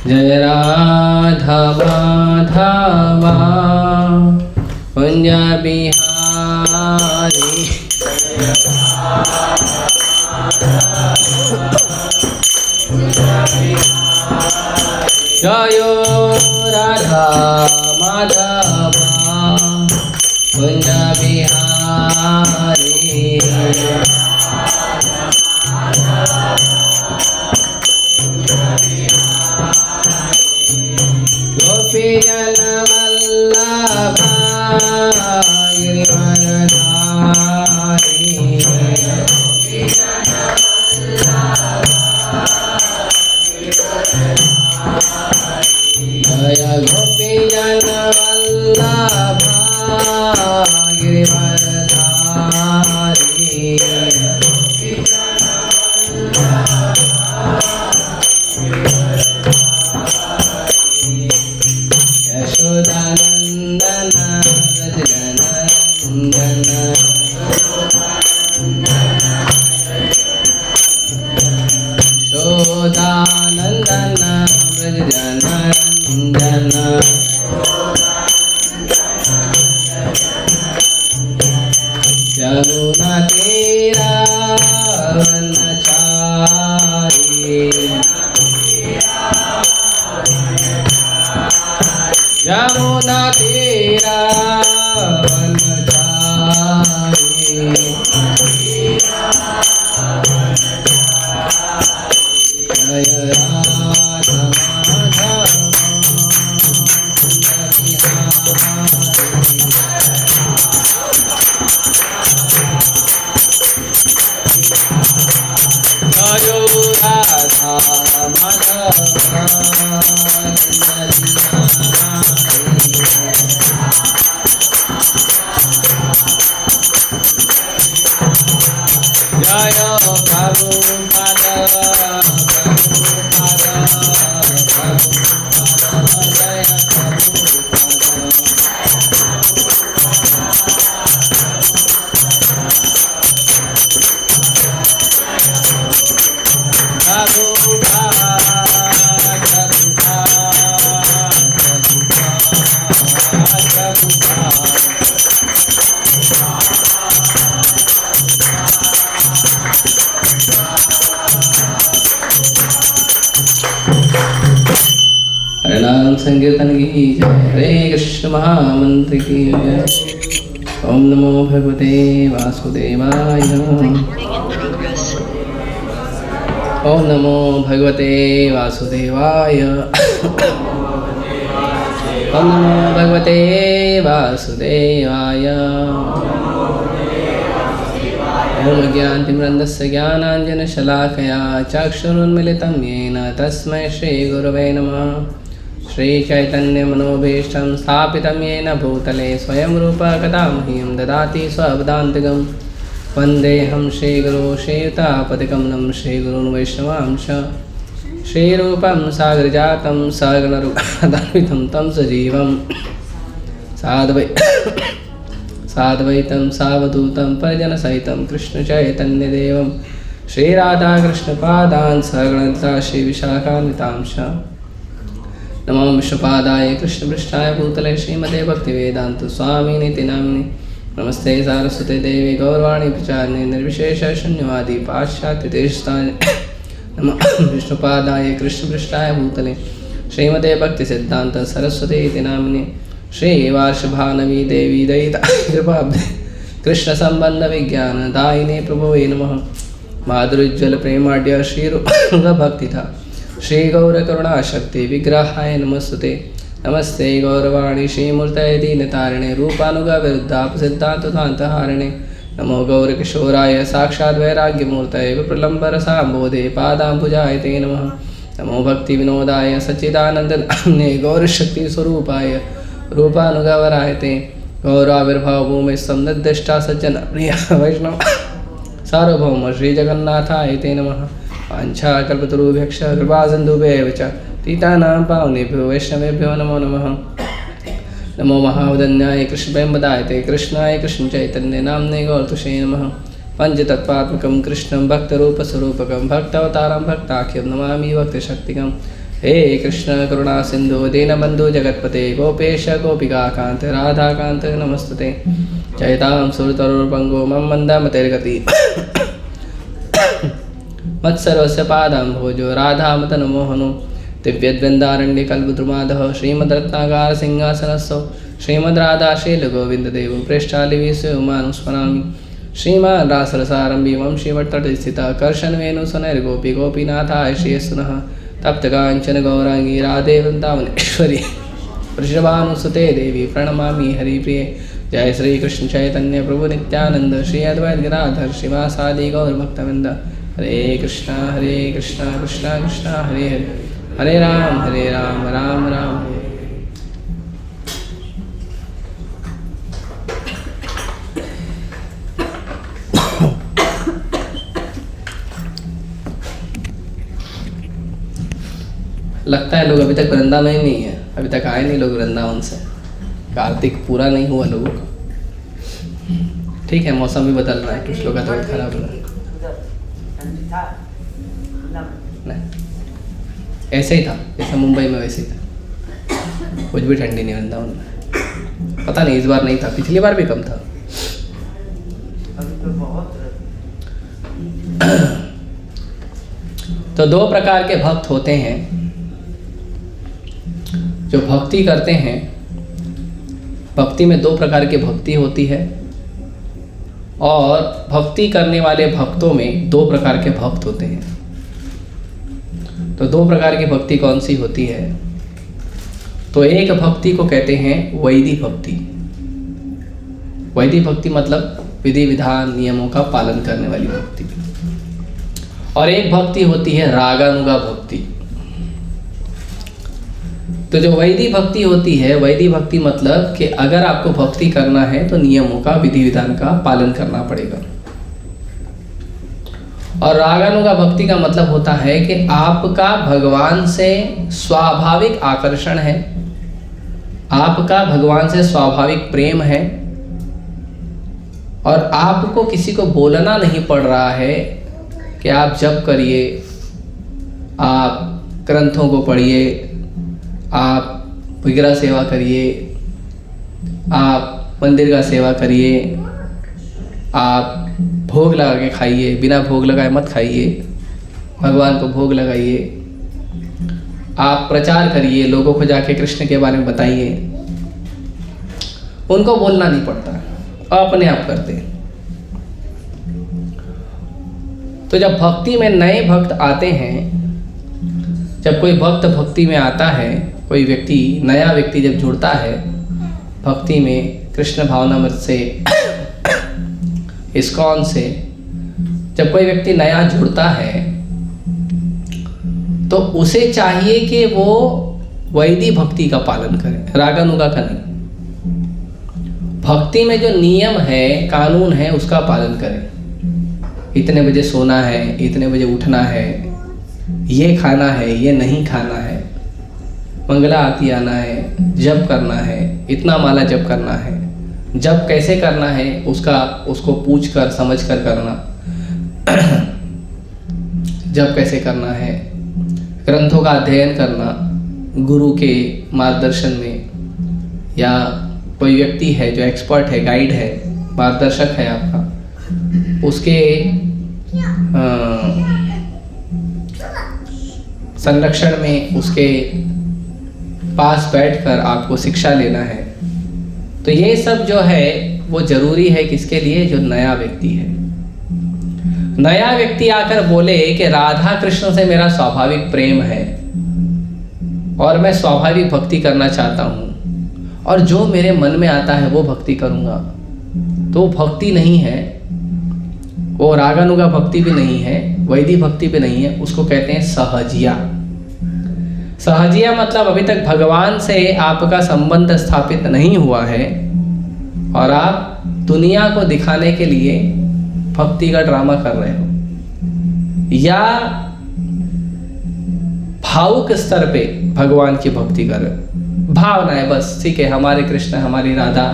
जय राधा माधवा कुंज बिहारी जय राधा माधवा कुंज बिहारी गोपीजन वल्लभा गिरिवरधारी जय गोपीजन वल्लभा गिरिवरधारी यशोदानंदन व्रजनंदन यशोदानंदन व्रजनंदन यमुना तीरा वनचारी यमुना तीरा वनचारी जय राधा माधवा जय राधा माधवा जय प्रभुपाद जय हरिनाम संकीर्तन की जय। हरे कृष्ण महामंत्र की जय। ओम नमो भगवते वासुदेवाय। ओम नमो भगवते वासुदेवाय। ओम नमो भगवते वासुदेवाय। ॐ ज्ञानतिमिरन्धस्य ज्ञानाञ्जनशलाकया चक्षुरुन्मिलितं येन तस्मै श्रीगुरवे नमः। श्रीचैतन्यमनोभीष्टं स्थापितं येन भूतले स्वयं रूपा कदा मह्यं ददाति स्वपदान्तिकं। वन्देऽहं श्रीगुरो श्रीयुतापतिकमलं श्रीगुरून् वैष्णवांश श्रीरूपं सागरजातं सगणरूपान्वितं तं सजीवं साद्वैतं सावधूतं परिजनसहितं कृष्णचैतन्यदेवं श्रीराधाकृष्णपादान् सगणलता श्रीविशाखान्वितांश। नमो विष्णुपादाय कृष्णपृष्ठाय भूतले श्रीमते भक्तिवेदान्तस्वामिनिति नामिने। नमस्ते सारस्वते देवी गौरवाणी प्रचारिणे निर्विशेष शून्यवादी पाश्चात्यदेशतारिणे। नमः विष्णुपादाय कृष्णपृष्ठाय भूतले श्रीमते भक्तिसिद्धान्त सरस्वतीति नामिने। श्रीवार्षभानवी देवी दयिता कृपाब्धे कृष्णसम्बन्धविज्ञानदायिने प्रभवे नमः। माधुर्योज्ज्वल प्रेमाढ्य श्रीरूपभक्तिथा श्रीगौरकरुणाशक्ति विग्रहाय नमस्तुते। नमस्ते गौरवाणी श्रीमूर्तये दीनतारिणे रूपानुगविरुद्धापसिद्धान्तहारिणे। नमो गौरकिशोराय साक्षात् वैराग्यमूर्तये विप्रलम्बरसाम्बोधे पादाम्बुजाय ते नमः। नमो भक्तिविनोदाय सच्चिदानन्दनाम्ने गौरशक्तिस्वरूपाय रूपानुगवराय ते। गौराविर्भावभूमि संनिर्दिष्टा सज्जन प्रिय वैष्णव सार्वभौम श्रीजगन्नाथाय ते नमः। वाञ्छाकल्पतरुभ्यश्च कृपासिन्धुभ्येव च तीतानां पावनेभ्यो वैष्णवेभ्यो नमो नमः। नमो महावदन्याय कृष्णप्रेमदाय ते कृष्णाय कृष्णचैतन्य नाम्ने गौरतुषे नमः। पञ्चतत्त्वात्मकं कृष्णं भक्तरूपस्वरूपकं भक्तावतारं भक्ताख्यं नमामि भक्तशक्तिकं। हे कृष्ण करुणा सिन्धु दीनबन्धु जगत्पते गोपेश गोपिकान्त राधाकान्त नमस्तुते। जयतां सुरतरुर्पङ्गो मम मन्दमतिर्गति मत्सर्वस्य पादाम्भोजो राधामदनमोहनो। दिव्यद्वन्द्वारण्यकल्पद्रुमादः श्रीमद्रत्नागार सिंहासनस्थो श्रीमद्राधाशीलगोविन्ददेवं प्रेष्ठालिविश्वमानुस्मरामि। श्रीमान् रासरसारम्भी वंशीवट्तटे स्थितः कर्षणवेणुसनैर्गोपी गोपीनाथाय श्रीयस्सुनः। तप्तकाञ्चन गौराङ्गी राधे वृन्दावनेश्वरी वृषभानुसुते देवी प्रणमामि हरिप्रिये। जय श्री कृष्ण चैतन्य प्रभु नित्यानंद श्री अद्वैत गिराधर श्रीवासादि गौरभक्तवृंद। हरे कृष्णा कृष्णा कृष्णा हरे हरे हरे राम राम राम हरे। लगता है लोग अभी तक वृंदावन में ही नहीं है, अभी तक आए नहीं लोग वृंदावन से। कार्तिक पूरा नहीं हुआ लोगों का। ठीक है, मौसम भी बदल रहा है, कुछ लोग का तबीयत खराब हो रहा है। नहीं, ऐसे ही था जैसा मुंबई में वैसे ही था, कुछ भी ठंडी नहीं वृंदावन में। पता नहीं इस बार नहीं था, पिछली बार भी कम था। तो दो प्रकार के भक्त होते हैं जो भक्ति करते हैं। भक्ति में दो प्रकार की भक्ति होती है और भक्ति करने वाले भक्तों में दो प्रकार के भक्त होते हैं। तो दो प्रकार की भक्ति कौन सी होती है? तो एक भक्ति को कहते हैं वैदिक भक्ति। वैदिक भक्ति मतलब विधि विधान नियमों का पालन करने वाली भक्ति। और एक भक्ति होती है रागानुगा भक्ति। तो जो वैदिक भक्ति होती है, वैदिक भक्ति मतलब कि अगर आपको भक्ति करना है तो नियमों का विधि विधान का पालन करना पड़ेगा। और रागानुगा भक्ति का मतलब होता है कि आपका भगवान से स्वाभाविक आकर्षण है, आपका भगवान से स्वाभाविक प्रेम है और आपको किसी को बोलना नहीं पड़ रहा है कि आप जप करिए, आप ग्रंथों को पढ़िए, आप विग्रह सेवा करिए, आप मंदिर का सेवा करिए, आप भोग लगा के खाइए, बिना भोग लगाए मत खाइए, भगवान को भोग लगाइए, आप प्रचार करिए, लोगों को जाके कृष्ण के बारे में बताइए। उनको बोलना नहीं पड़ता, अपने आप करते हैं। तो जब भक्ति में नए भक्त आते हैं, जब कोई भक्त भक्ति में आता है, कोई व्यक्ति नया व्यक्ति जब जुड़ता है भक्ति में, कृष्ण भावनामृत से, इस्कॉन से, जब कोई व्यक्ति नया जुड़ता है तो उसे चाहिए कि वो वैदिक भक्ति का पालन करे, रागानुगा का नहीं। भक्ति में जो नियम है, कानून है, उसका पालन करे। इतने बजे सोना है, इतने बजे उठना है, ये खाना है, ये नहीं खाना है, मंगला आरती आना है, जप करना है, इतना माला जप करना है, जप कैसे करना है उसको पूछ कर समझ कर करना। जप कैसे करना है, ग्रंथों का अध्ययन करना, गुरु के मार्गदर्शन में, या कोई व्यक्ति है जो एक्सपर्ट है, गाइड है, मार्गदर्शक है आपका, उसके संरक्षण में, उसके पास बैठकर आपको शिक्षा लेना है। तो ये सब जो है वो जरूरी है किसके लिए? जो नया व्यक्ति है। नया व्यक्ति आकर बोले कि राधा कृष्ण से मेरा स्वाभाविक प्रेम है और मैं स्वाभाविक भक्ति करना चाहता हूँ और जो मेरे मन में आता है वो भक्ति करूँगा, तो भक्ति नहीं है, वो रागानुगा भक्ति भी नहीं है, वैदिक भक्ति भी नहीं है, उसको कहते हैं सहजिया। सहजिया मतलब अभी तक भगवान से आपका संबंध स्थापित नहीं हुआ है और आप दुनिया को दिखाने के लिए भक्ति का ड्रामा कर रहे हो, या भावुक स्तर पे भगवान की भक्ति कर रहे हो। भावना है बस, ठीक है, हमारे कृष्ण, हमारी राधा,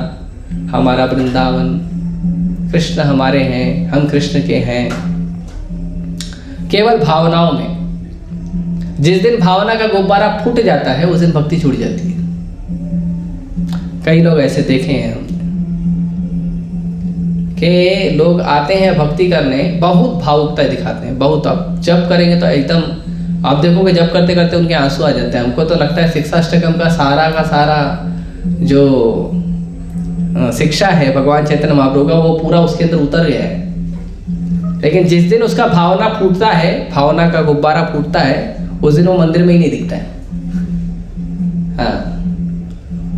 हमारा वृंदावन, कृष्ण हमारे हैं, हम कृष्ण के हैं, केवल भावनाओं में। जिस दिन भावना का गुब्बारा फूट जाता है उस दिन भक्ति छूट जाती है। कई लोग ऐसे देखे हैं हम कि लोग आते हैं भक्ति करने, बहुत भावुकता दिखाते हैं, बहुत। अब जब करेंगे तो एकदम आप देखोगे जब करते करते उनके आंसू आ जाते हैं। हमको तो लगता है शिक्षाष्टकम का सारा जो शिक्षा है भगवान चैतन्य महाप्रभु का, वो पूरा उसके अंदर उतर गया है। लेकिन जिस दिन उसका भावना फूटता है, भावना का गुब्बारा फूटता है, उस दिन वो मंदिर में ही नहीं दिखता है। हाँ,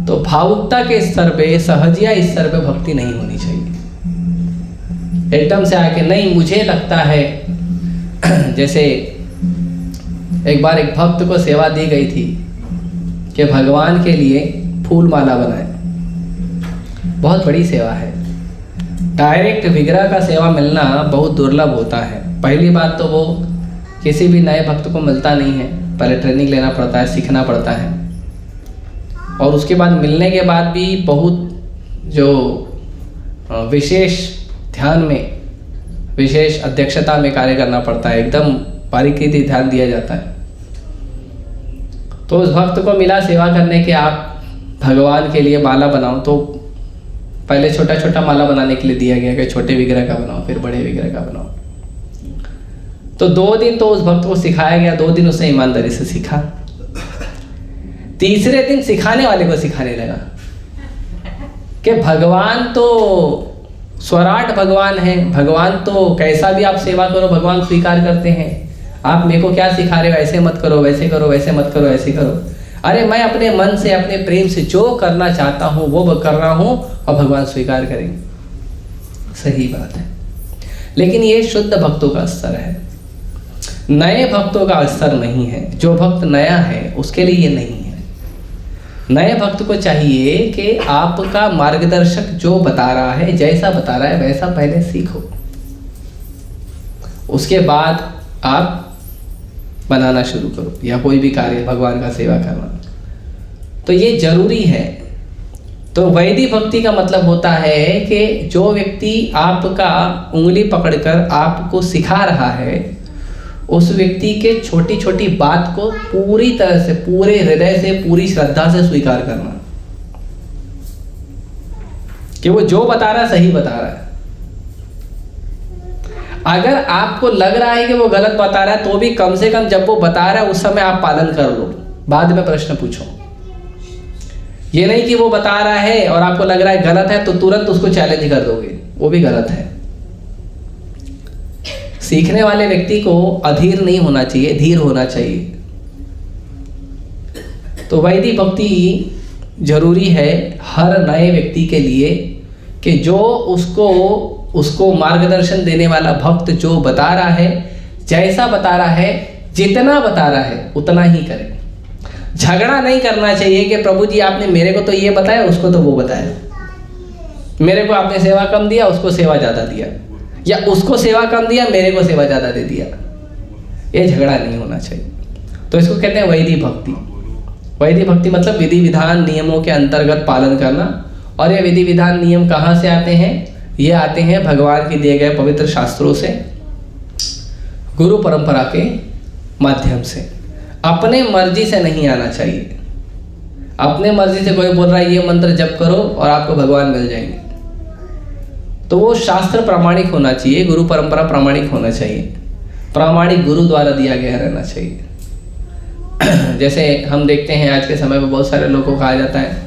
तो भावुकता के स्तर पे, सहजिया स्तर पे भक्ति नहीं होनी चाहिए। एकदम से आके नहीं, मुझे लगता है जैसे एक बार एक भक्त को सेवा दी गई थी कि भगवान के लिए फूल माला बनाए। बहुत बड़ी सेवा है, डायरेक्ट विग्रह का सेवा मिलना बहुत दुर्लभ होता है। पहली बात तो वो किसी भी नए भक्त को मिलता नहीं है, पहले ट्रेनिंग लेना पड़ता है, सीखना पड़ता है, और उसके बाद मिलने के बाद भी बहुत जो विशेष ध्यान में, विशेष अध्यक्षता में कार्य करना पड़ता है, एकदम बारीकी ध्यान दिया जाता है। तो उस भक्त को मिला सेवा करने के आप भगवान के लिए माला बनाओ, तो पहले छोटा छोटा माला बनाने के लिए दिया गया कि छोटे विग्रह का बनाओ, फिर बड़े विग्रह का बनाओ। तो 2 दिन तो उस भक्त को सिखाया गया, 2 दिन उसने ईमानदारी से सीखा। तीसरे दिन सिखाने वाले को सिखाने लगा कि भगवान तो स्वराट भगवान है, भगवान तो कैसा भी आप सेवा करो भगवान स्वीकार करते हैं। आप मेरे को क्या सिखा रहे हो, ऐसे मत करो, वैसे करो, वैसे मत करो, ऐसे करो। अरे मैं अपने मन से, अपने प्रेम से जो करना चाहता हूँ वो कर रहा हूँ और भगवान स्वीकार करेंगे। सही बात है, लेकिन ये शुद्ध भक्तों का स्तर है, नए भक्तों का स्तर नहीं है। जो भक्त नया है उसके लिए ये नहीं है। नए भक्त को चाहिए कि आपका मार्गदर्शक जो बता रहा है, जैसा बता रहा है वैसा पहले सीखो, उसके बाद आप बनाना शुरू करो, या कोई भी कार्य भगवान का सेवा करना, तो ये जरूरी है। तो वैदिक भक्ति का मतलब होता है कि जो व्यक्ति आपका उंगली पकड़कर आपको सिखा रहा है, उस व्यक्ति के छोटी छोटी बात को पूरी तरह से, पूरे हृदय से, पूरी श्रद्धा से स्वीकार करना कि वो जो बता रहा है सही बता रहा है। अगर आपको लग रहा है कि वो गलत बता रहा है तो भी कम से कम जब वो बता रहा है उस समय आप पालन कर लो, बाद में प्रश्न पूछो। ये नहीं कि वो बता रहा है और आपको लग रहा है गलत है तो तुरंत उसको चैलेंज कर दोगे, वो भी गलत है। सीखने वाले व्यक्ति को अधीर नहीं होना चाहिए, धीर होना चाहिए। तो वैदिक भक्ति जरूरी है हर नए व्यक्ति के लिए कि जो उसको उसको मार्गदर्शन देने वाला भक्त जो बता रहा है, जैसा बता रहा है, जितना बता रहा है उतना ही करें। झगड़ा नहीं करना चाहिए कि प्रभु जी आपने मेरे को तो ये बताया, उसको तो वो बताया, मेरे को आपने सेवा कम दिया, उसको सेवा ज़्यादा दिया, या उसको सेवा कम दिया, मेरे को सेवा ज़्यादा दे दिया। ये झगड़ा नहीं होना चाहिए। तो इसको कहते हैं वैदिक भक्ति। वैदिक भक्ति मतलब विधि विधान नियमों के अंतर्गत पालन करना। और ये विधि विधान नियम कहाँ से आते हैं? ये आते हैं भगवान के दिए गए पवित्र शास्त्रों से, गुरु परंपरा के माध्यम से। अपने मर्जी से नहीं आना चाहिए। अपने मर्जी से कोई बोल रहा है ये मंत्र जप करो और आपको भगवान मिल जाएंगे, तो वो शास्त्र प्रामाणिक होना चाहिए, गुरु परंपरा प्रामाणिक होना चाहिए, प्रामाणिक गुरु द्वारा दिया गया रहना चाहिए। जैसे हम देखते हैं आज के समय में बहुत सारे लोगों को कहा जाता है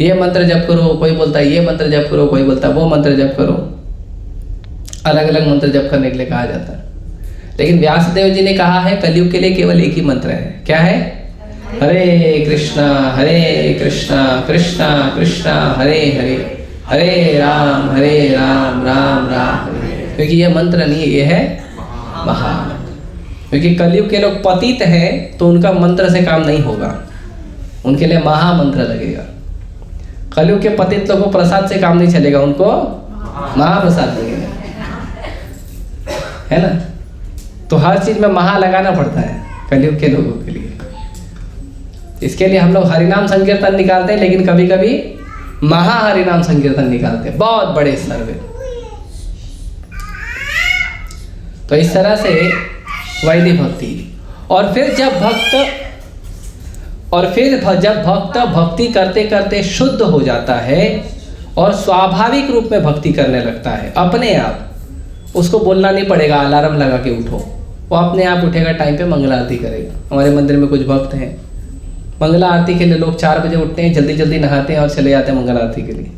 ये मंत्र जप करो, कोई बोलता है ये मंत्र जप करो, कोई बोलता है वो मंत्र जप करो, अलग अलग मंत्र जप करने के लिए कहा जाता है। लेकिन व्यासदेव जी ने कहा है कलयुग के लिए केवल एक ही मंत्र है। क्या है? हरे कृष्णा कृष्णा कृष्णा हरे हरे, हरे राम राम राम हरे। क्योंकि यह मंत्र नहीं, ये है महामंत्र। क्योंकि कलयुग के लोग पतित हैं तो उनका मंत्र से काम नहीं होगा, उनके लिए महामंत्र लगेगा। कलयुग के पतित लोगों को प्रसाद से काम नहीं चलेगा, उनको महाप्रसाद लगेगा, है ना। तो हर चीज में महा लगाना पड़ता है कलयुग के लोगों के लिए। इसके लिए हम लोग हरिनाम संकीर्तन निकालते हैं, लेकिन कभी कभी महा हरिनाम संकीर्तन निकालते हैं बहुत बड़े स्तर पे। तो इस तरह से वैदिक भक्ति। और फिर जब भक्त भक्ति करते करते शुद्ध हो जाता है और स्वाभाविक रूप में भक्ति करने लगता है अपने आप, उसको बोलना नहीं पड़ेगा अलार्म लगा के उठो, वो अपने आप उठेगा, टाइम पे मंगला आरती करेगा। हमारे मंदिर में कुछ भक्त हैं, मंगला आरती के लिए लोग 4 बजे उठते हैं, जल्दी जल्दी नहाते हैं और चले जाते हैं मंगला आरती के लिए।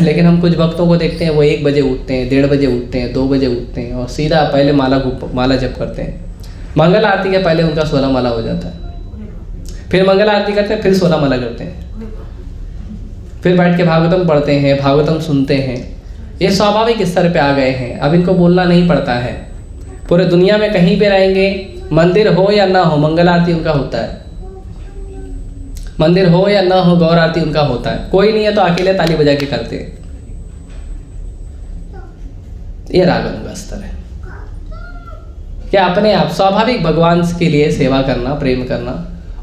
लेकिन हम कुछ भक्तों को देखते हैं वो 1 बजे उठते हैं, 1:30 बजे उठते हैं, 2 बजे उठते हैं और सीधा पहले माला जप करते हैं। मंगल आरती के पहले उनका 16 माला हो जाता है, फिर मंगल आरती करते हैं, फिर 16 माला करते हैं, फिर बैठ के भागवतम पढ़ते हैं, भागवतम सुनते हैं। ये स्वाभाविक स्तर पे आ गए हैं, अब इनको बोलना नहीं पड़ता है। पूरे दुनिया में कहीं पे रहेंगे, मंदिर हो या ना हो, मंगल आरती उनका होता है, मंदिर हो या ना हो, गौर आरती उनका होता है। कोई नहीं है तो अकेले ताली बजा के करते हैं। ये रागन का स्तर है क्या अपने आप स्वाभाविक भगवान के लिए सेवा करना, प्रेम करना।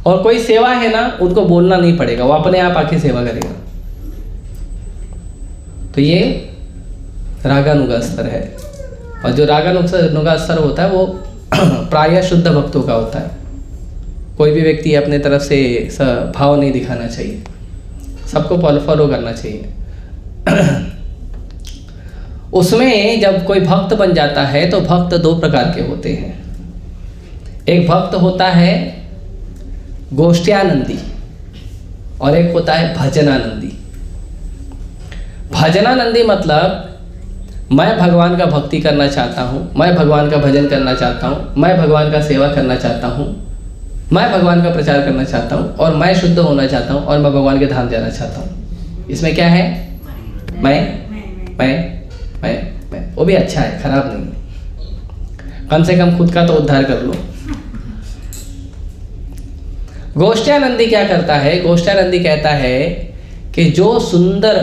और कोई सेवा है ना, उनको बोलना नहीं पड़ेगा, वो अपने आप आके सेवा करेगा। तो ये रागानुगा स्तर है। और जो रागानुगा स्तर होता है वो प्रायः शुद्ध भक्तों का होता है। कोई भी व्यक्ति अपने तरफ से भाव नहीं दिखाना चाहिए, सबको फॉलो करना चाहिए। उसमें जब कोई भक्त बन जाता है तो भक्त 2 प्रकार के होते हैं। एक भक्त होता है गोष्ठ्यानंदी और एक होता है भजनानंदी। भजनानंदी मतलब मैं भगवान का भक्ति करना चाहता हूँ, मैं भगवान का भजन करना चाहता हूँ, मैं भगवान का सेवा करना चाहता हूँ, मैं भगवान का प्रचार करना चाहता हूँ और मैं शुद्ध होना चाहता हूँ और मैं भगवान के धाम जाना चाहता हूँ। इसमें क्या है? मैं वो भी अच्छा है, खराब नहीं है, कम से कम खुद का तो उद्धार कर लो। गोष्ठ्यानंदी क्या करता है? गोष्ठ्यानंदी कहता है कि जो सुंदर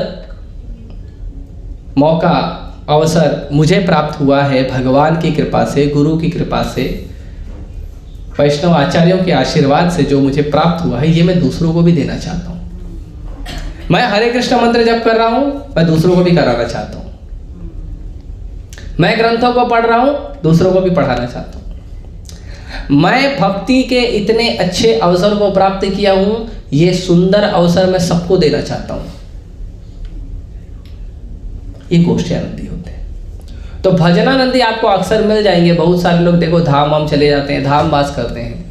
मौका, अवसर मुझे प्राप्त हुआ है भगवान की कृपा से, गुरु की कृपा से, वैष्णव आचार्यों के आशीर्वाद से जो मुझे प्राप्त हुआ है, ये मैं दूसरों को भी देना चाहता हूँ। मैं हरे कृष्ण मंत्र जप कर रहा हूँ, मैं दूसरों को भी कराना चाहता हूँ। मैं ग्रंथों को पढ़ रहा हूँ, दूसरों को भी पढ़ाना चाहता हूँ। मैं भक्ति के इतने अच्छे अवसर को प्राप्त किया हूँ, ये सुंदर अवसर मैं सबको देना चाहता हूँ। ये गोष्ठ्यानंदी होते हैं। तो भजनानंदी आपको अक्सर मिल जाएंगे। बहुत सारे लोग देखो धाम वाम चले जाते हैं, धाम वास करते हैं,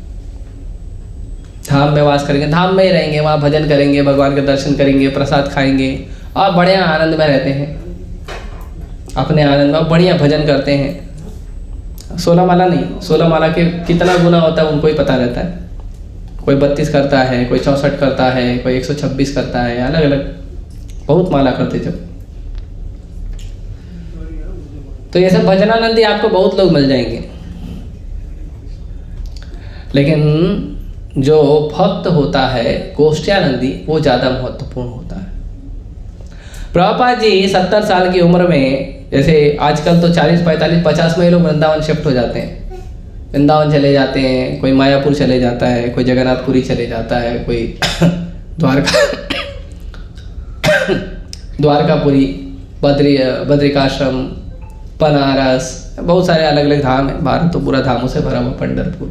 धाम में वास करेंगे, धाम में ही रहेंगे, वहाँ भजन करेंगे, भगवान के दर्शन करेंगे, प्रसाद खाएंगे और बढ़िया आनंद में रहते हैं, अपने आनंद में बढ़िया भजन करते हैं। 16 माला नहीं, 16 माला के कितना गुना होता है उनको ही पता रहता है। कोई 32 करता है, कोई 64 करता है, कोई 126 करता है, अलग अलग बहुत माला करते जब। तो ये सब भजनानंदी आपको बहुत लोग मिल जाएंगे, लेकिन जो भक्त होता है गोष्ठ्यानंदी वो ज़्यादा महत्वपूर्ण होता है। प्रभुपाद जी 70 साल की उम्र में, जैसे आजकल तो 40, 45, 50 में लोग वृंदावन शिफ्ट हो जाते हैं, वृंदावन चले जाते हैं, कोई मायापुर चले जाता है, कोई जगन्नाथपुरी चले जाता है, कोई द्वारकापुरी, बद्रिकाश्रम, बनारस, बहुत सारे अलग अलग धाम है। भारत तो पूरा धामों से भरा हुआ, पंढरपुर।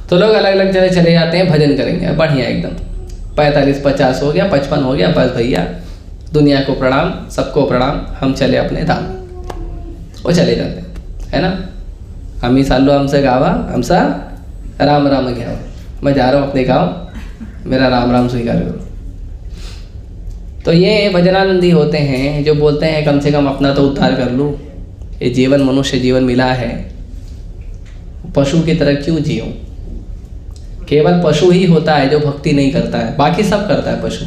तो लोग अलग अलग जगह चले जाते हैं, भजन करेंगे, बढ़िया एकदम। 45, 50 हो गया, 55 हो गया, बस भैया दुनिया को प्रणाम, सबको प्रणाम, हम चले अपने धाम। वो चले जाते हैं, है ना। हम ही सालो हमसे गावा, हमसा राम राम गया, मैं जा रहा हूँ अपने गाँव, मेरा राम राम स्वीकार करो। तो ये भजनानंदी होते हैं जो बोलते हैं कम से कम अपना तो उद्धार कर लूँ, ये जीवन मनुष्य जीवन मिला है, पशु की तरह क्यों जियो। केवल पशु ही होता है जो भक्ति नहीं करता है, बाकी सब करता है पशु।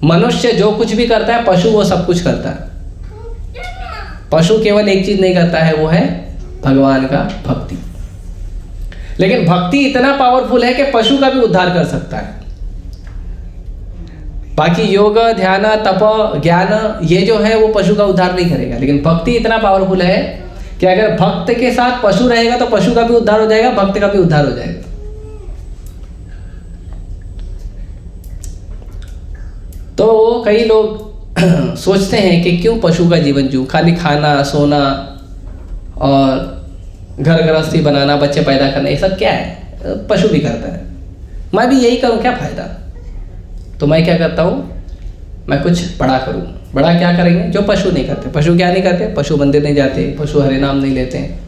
मनुष्य जो कुछ भी करता है, पशु वो सब कुछ करता है। पशु केवल एक चीज नहीं करता है, वो है भगवान का भक्ति। लेकिन भक्ति इतना पावरफुल है कि पशु का भी उद्धार कर सकता है। बाकी योग, ध्यान, तप, ज्ञान ये जो है वो पशु का उद्धार नहीं करेगा, लेकिन भक्ति इतना पावरफुल है कि अगर भक्त के साथ पशु रहेगा तो पशु का भी उद्धार हो जाएगा, भक्त का भी उद्धार हो जाएगा। तो कई लोग सोचते हैं कि क्यों पशु का जीवन जीऊं, खाली खाना, सोना और घर गृहस्थी बनाना, बच्चे पैदा करना, ये सब क्या है, पशु भी करता है, मैं भी यही करूं, क्या फायदा। तो मैं क्या करता हूं, मैं कुछ बड़ा करूं। बड़ा क्या करेंगे, जो पशु नहीं करते। पशु क्या नहीं करते, पशु मंदिर नहीं जाते, पशु हरे नाम नहीं लेते हैं,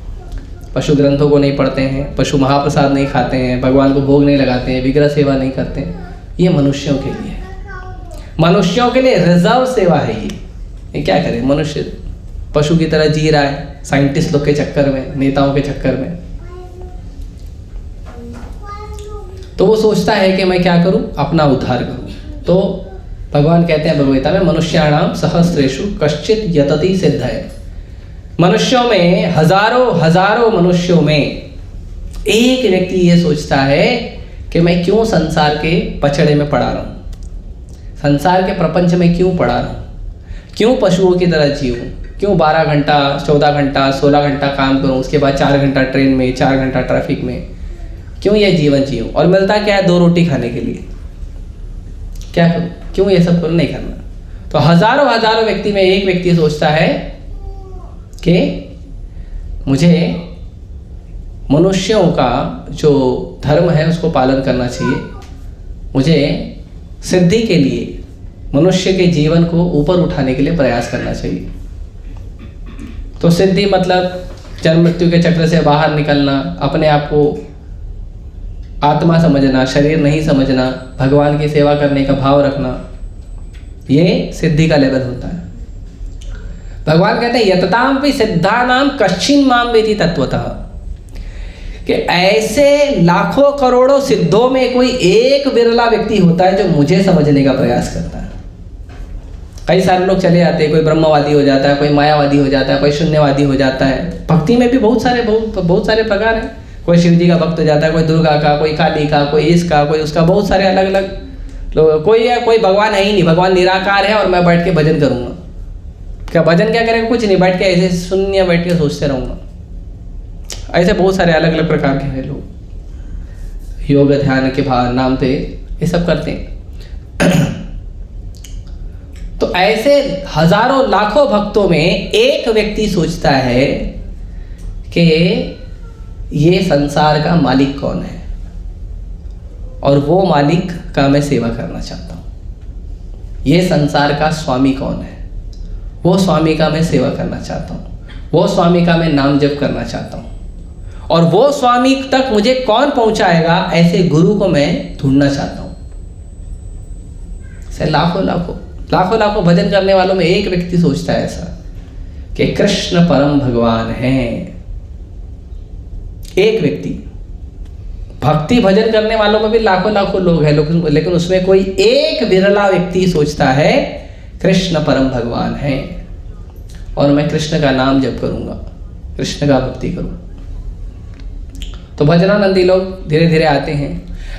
पशु ग्रंथों को नहीं पढ़ते हैं, पशु महाप्रसाद नहीं खाते हैं, भगवान को भोग नहीं लगाते हैं, विग्रह सेवा नहीं करते हैं। ये मनुष्यों के लिए है, मनुष्यों के लिए रिजर्व सेवा है ये क्या करें। मनुष्य पशु की तरह जी रहा है, साइंटिस्ट लोग के चक्कर में, नेताओं के चक्कर में। तो वो सोचता है कि मैं क्या करूं, अपना उद्धार करूं। तो भगवान कहते हैं भगवद्गीता में, मनुष्याणाम सहस्रेषु कश्चित यतति सिद्धये। मनुष्यों में हजारों मनुष्यों में एक व्यक्ति ये सोचता है कि मैं क्यों संसार के पछड़े में पड़ा रहा हूं, संसार के प्रपंच में क्यों पड़ा रहा हूं, क्यों पशुओं की तरह जीऊं, क्यों 12 घंटा, 14 घंटा, 16 घंटा काम करूं, उसके बाद 4 घंटा ट्रेन में, 4 घंटा ट्रैफिक में, क्यों ये जीवन जीऊं। और मिलता क्या है, 2 रोटी खाने के लिए। क्या करूं, क्यों ये सब करूं, नहीं करना। तो हजारों व्यक्ति में एक व्यक्ति सोचता है कि मुझे मनुष्यों का जो धर्म है उसको पालन करना चाहिए, मुझे सिद्धि के लिए मनुष्य के जीवन को ऊपर उठाने के लिए प्रयास करना चाहिए। तो सिद्धि मतलब जन्म मृत्यु के चक्र से बाहर निकलना, अपने आप को आत्मा समझना, शरीर नहीं समझना, भगवान की सेवा करने का भाव रखना, ये सिद्धि का लेवल होता है। भगवान कहते हैं यततामपि सिद्धानाम कश्चिन माम वेति तत्वतः, कि ऐसे लाखों करोड़ों सिद्धों में कोई एक विरला व्यक्ति होता है जो मुझे समझने का प्रयास करता है। कई सारे लोग चले जाते हैं, कोई ब्रह्मवादी हो जाता है, कोई मायावादी हो जाता है, कोई शून्यवादी हो जाता है। भक्ति में भी बहुत सारे प्रकार हैं। कोई शिव जी का भक्त हो जाता है, कोई दुर्गा का, कोई काली का, कोई इसका, कोई उसका, बहुत सारे अलग अलग लोग। कोई भगवान है ही नहीं, भगवान निराकार है और मैं बैठ के भजन करूँगा। क्या भजन क्या करेगा, कुछ नहीं, बैठ के ऐसे शून्य बैठ के सोचते रहूँगा। ऐसे बहुत सारे अलग अलग प्रकार के हैं लोग, योग ध्यान के नाम पे ये सब करते हैं। तो ऐसे हजारों लाखों भक्तों में एक व्यक्ति सोचता है कि ये संसार का मालिक कौन है और वो मालिक का मैं सेवा करना चाहता हूँ। ये संसार का स्वामी कौन है, वो स्वामी का मैं सेवा करना चाहता हूँ, वो स्वामी का मैं नाम जप करना चाहता हूँ, और वो स्वामी तक मुझे कौन पहुंचाएगा, ऐसे गुरु को मैं ढूंढना चाहता हूँ। ऐसे लाखों भजन करने वालों में एक व्यक्ति सोचता है ऐसा कि कृष्ण परम भगवान हैं। एक व्यक्ति, भक्ति भजन करने वालों में भी लाखों लोग हैं, लेकिन उसमें कोई एक विरला व्यक्ति सोचता है कृष्ण परम भगवान हैं। और मैं कृष्ण का नाम जप करूँगा, कृष्ण का भक्ति करूँगा। तो भजनानंदी लोग धीरे धीरे आते हैं,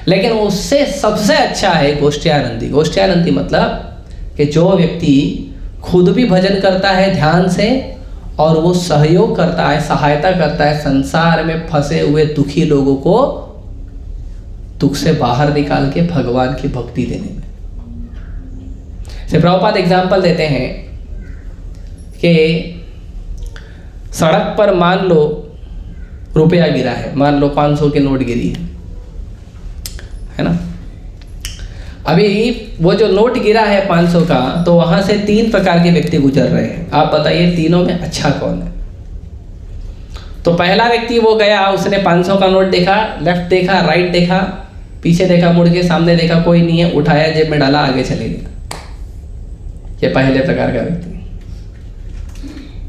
लेकिन उससे सबसे अच्छा है गोष्ठ्यानंदी। गोष्ठ्यानंदी मतलब कि जो व्यक्ति खुद भी भजन करता है ध्यान से और वो सहयोग करता है, सहायता करता है संसार में फंसे हुए दुखी लोगों को दुख से बाहर निकाल के भगवान की भक्ति देने में। से प्रभुपाद एग्जाम्पल देते हैं कि सड़क पर मान लो रुपया गिरा है, मान लो 500 की नोट गिरी है ना। अभी वो जो नोट गिरा है 500 का, तो वहां से 3 प्रकार के व्यक्ति गुजर रहे हैं। आप बताइए तीनों में अच्छा कौन है? तो पहला व्यक्ति वो गया, उसने 500 का नोट देखा, लेफ्ट देखा, राइट देखा, पीछे देखा, मुड़ के सामने देखा, कोई नहीं है, उठाया, जेब में डाला, आगे चले गया। ये पहले प्रकार का व्यक्ति।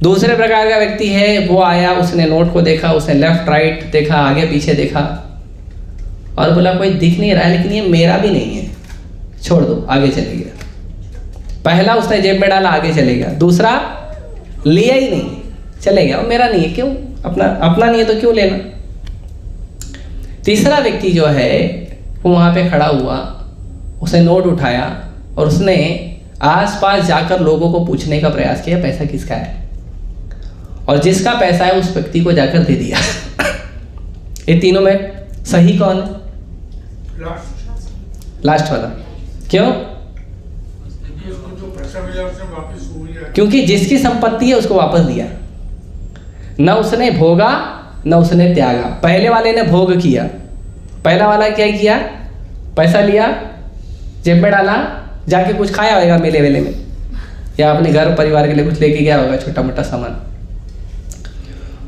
दूसरे प्रकार का व्यक्ति है, वो आया, उसने नोट को देखा, उसने लेफ्ट राइट देखा, आगे पीछे देखा और बोला कोई दिख नहीं रहा है, लेकिन ये मेरा भी नहीं है, छोड़ दो, आगे चले गया। पहला उसने जेब में डाला, आगे चले गया। दूसरा लिया ही नहीं, चले गया, मेरा नहीं है, क्यों, अपना नहीं है तो क्यों लेना। तीसरा व्यक्ति जो है वो वहां पे खड़ा हुआ, उसने नोट उठाया और उसने आसपास जाकर लोगों को पूछने का प्रयास किया पैसा किसका है, और जिसका पैसा है उस व्यक्ति को जाकर दे दिया। ये तीनों में सही कौन है? लास्ट वाला। क्यों? क्योंकि जिसकी संपत्ति है उसको वापस दिया, न उसने भोगा न उसने त्यागा। पहले वाले ने भोग किया, पहला वाला क्या किया, पैसा लिया, जेब में डाला, जाके कुछ खाया होगा मेले वेले में, या अपने घर परिवार के लिए कुछ लेके गया होगा छोटा मोटा सामान।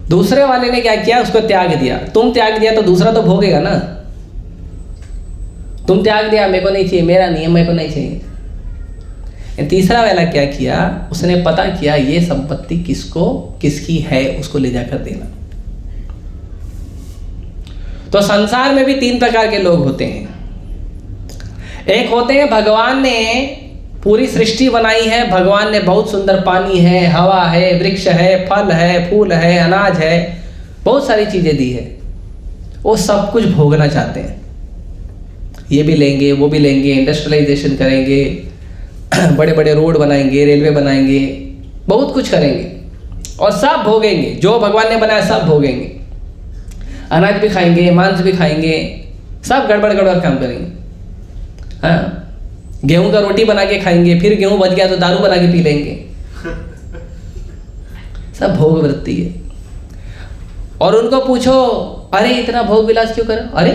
दूसरे वाले ने क्या किया, उसको त्याग दिया। तुम त्याग दिया तो दूसरा तो भोगेगा ना। तुम त्याग दिया, मेरे को नहीं चाहिए, मेरा नहीं है, मेरे को नहीं चाहिए। तीसरा वाला क्या किया, उसने पता किया ये संपत्ति किसको, किसकी है, उसको ले जाकर देना। तो संसार में भी 3 प्रकार के लोग होते हैं। एक होते हैं भगवान ने पूरी सृष्टि बनाई है, भगवान ने बहुत सुंदर पानी है, हवा है, वृक्ष है, फल है, फूल है, अनाज है, बहुत सारी चीजें दी है, वो सब कुछ भोगना चाहते हैं। ये भी लेंगे, वो भी लेंगे, इंडस्ट्रियलाइजेशन करेंगे, बड़े बड़े रोड बनाएंगे, रेलवे बनाएंगे, बहुत कुछ करेंगे और सब भोगेंगे। जो भगवान ने बनाया सब भोगेंगे, अनाज भी खाएंगे, मांस भी खाएंगे, सब गड़बड़ गड़बड़ काम करेंगे। हाँ, गेहूं का रोटी बना के खाएंगे, फिर गेहूं बच गया तो दारू बना के पी लेंगे। सब भोग वृत्ति है। और उनको पूछो अरे इतना भोग विलास क्यों करो, अरे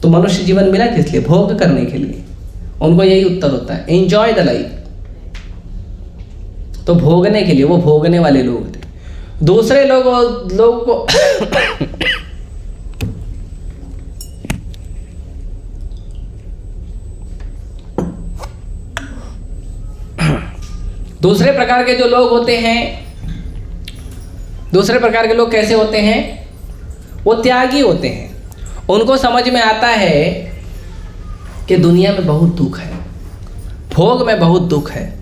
तो मनुष्य जीवन मिला किस लिए, भोग करने के लिए। उनको यही उत्तर होता है, एंजॉय द लाइफ। तो भोगने के लिए, वो भोगने वाले लोग थे। दूसरे लोगों को दूसरे प्रकार के जो लोग होते हैं, दूसरे प्रकार के लोग कैसे होते हैं, वो त्यागी होते हैं। उनको समझ में आता है कि दुनिया में बहुत दुख है, भोग में बहुत दुख है।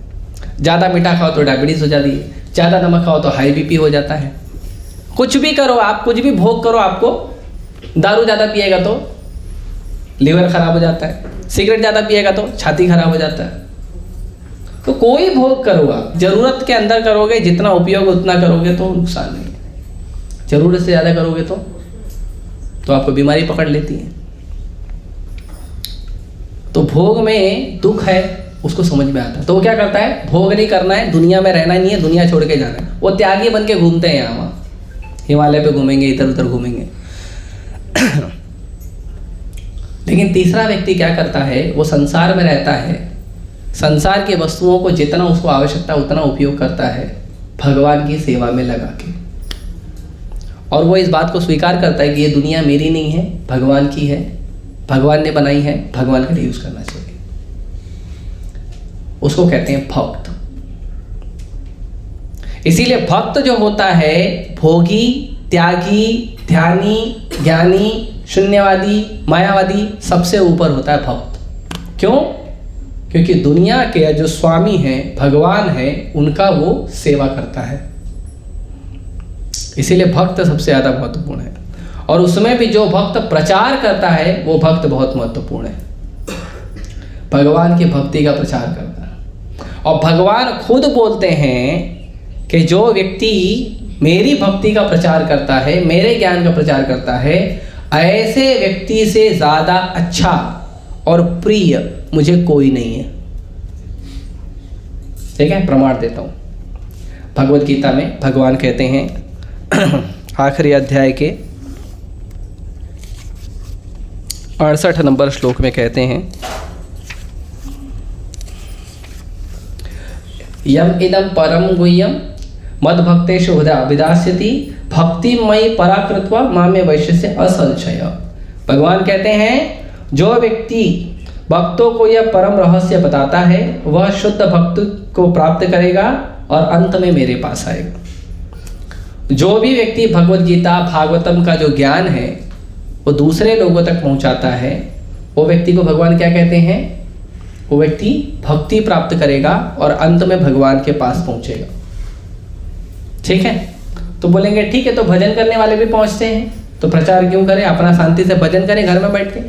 ज़्यादा मीठा खाओ तो डायबिटीज हो जाती है, ज़्यादा नमक खाओ तो हाई बीपी हो जाता है। कुछ भी करो आप, कुछ भी भोग करो, आपको दारू ज़्यादा पिएगा तो लीवर खराब हो जाता है, सिगरेट ज़्यादा पिएगा तो छाती खराब हो जाता है। तो कोई भोग करो आप, जरूरत के अंदर करोगे, जितना उपयोग उतना करोगे तो नुकसान नहीं। जरूरत से ज़्यादा करोगे तो आपको बीमारी पकड़ लेती है। तो भोग में दुख है, उसको समझ में आता है, तो वो क्या करता है, भोग नहीं करना है, दुनिया में रहना नहीं है, दुनिया छोड़ के जाना है। वो त्यागी बन के घूमते हैं, यहाँ वहाँ हिमालय पे घूमेंगे, इधर उधर घूमेंगे। लेकिन तीसरा व्यक्ति क्या करता है, वो संसार में रहता है, संसार की वस्तुओं को जितना उसको आवश्यकता उतना उपयोग करता है, भगवान की सेवा में लगा के। और वो इस बात को स्वीकार करता है कि ये दुनिया मेरी नहीं है, भगवान की है, भगवान ने बनाई है, भगवान के लिए यूज करना चाहिए। उसको कहते हैं भक्त। इसीलिए भक्त जो होता है, भोगी, त्यागी, ध्यानी, ज्ञानी, शून्यवादी, मायावादी, सबसे ऊपर होता है भक्त। क्यों? क्योंकि दुनिया के जो स्वामी हैं, भगवान हैं, उनका वो सेवा करता है। इसीलिए भक्त सबसे ज़्यादा महत्वपूर्ण है, और उसमें भी जो भक्त प्रचार करता है वो भक्त बहुत महत्वपूर्ण है। भगवान की भक्ति का प्रचार करता है, और भगवान खुद बोलते हैं कि जो व्यक्ति मेरी भक्ति का प्रचार करता है, मेरे ज्ञान का प्रचार करता है, ऐसे व्यक्ति से ज़्यादा अच्छा और प्रिय मुझे कोई नहीं है। ठीक है, प्रमाण देता हूँ। भगवत गीता में भगवान कहते हैं आखिरी अध्याय के 68 नंबर श्लोक में कहते हैं, यम इदम परम गुह्यम मद भक्तेषु हृदय विदास्यति भक्तिमयी पराकृत्वा मामे वैश्यस्य असंशय। भगवान कहते हैं जो व्यक्ति भक्तों को यह परम रहस्य बताता है वह शुद्ध भक्ति को प्राप्त करेगा और अंत में मेरे पास आएगा। जो भी व्यक्ति भगवत गीता भागवतम का जो ज्ञान है वो दूसरे लोगों तक पहुंचाता है, वो व्यक्ति को भगवान क्या कहते हैं? वो व्यक्ति भक्ति प्राप्त करेगा और अंत में भगवान के पास पहुंचेगा। ठीक है, तो बोलेंगे ठीक है, तो भजन करने वाले भी पहुंचते हैं तो प्रचार क्यों करें, अपना शांति से भजन करें घर में बैठ के।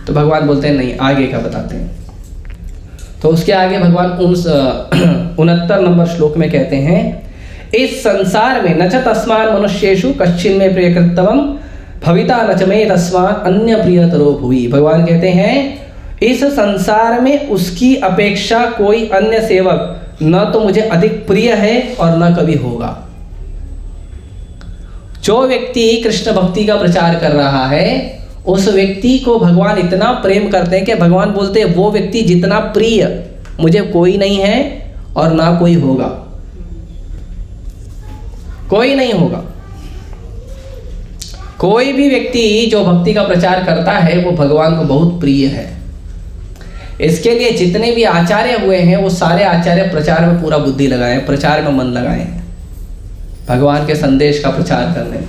तो भगवान बोलते हैं नहीं, आगे का बताते हैं। तो उसके आगे भगवान 69 नंबर श्लोक में कहते हैं, इस संसार में न च तस्मान् मनुष्येषु कश्चिन् मे प्रियकृत्तमं भविता न च मे तस्मात् अन्य प्रियतरो भुवि। भगवान कहते हैं इस संसार में उसकी अपेक्षा कोई अन्य सेवक न तो मुझे अधिक प्रिय है और न कभी होगा। जो व्यक्ति कृष्ण भक्ति का प्रचार कर रहा है उस व्यक्ति को भगवान इतना प्रेम करते हैं कि भगवान बोलते हैं वो व्यक्ति जितना प्रिय मुझे कोई नहीं है और ना कोई होगा, कोई नहीं होगा। कोई भी व्यक्ति जो भक्ति का प्रचार करता है वो भगवान को बहुत प्रिय है। इसके लिए जितने भी आचार्य हुए हैं वो सारे आचार्य प्रचार में पूरा बुद्धि लगाए, प्रचार में मन लगाए, भगवान के संदेश का प्रचार करने में,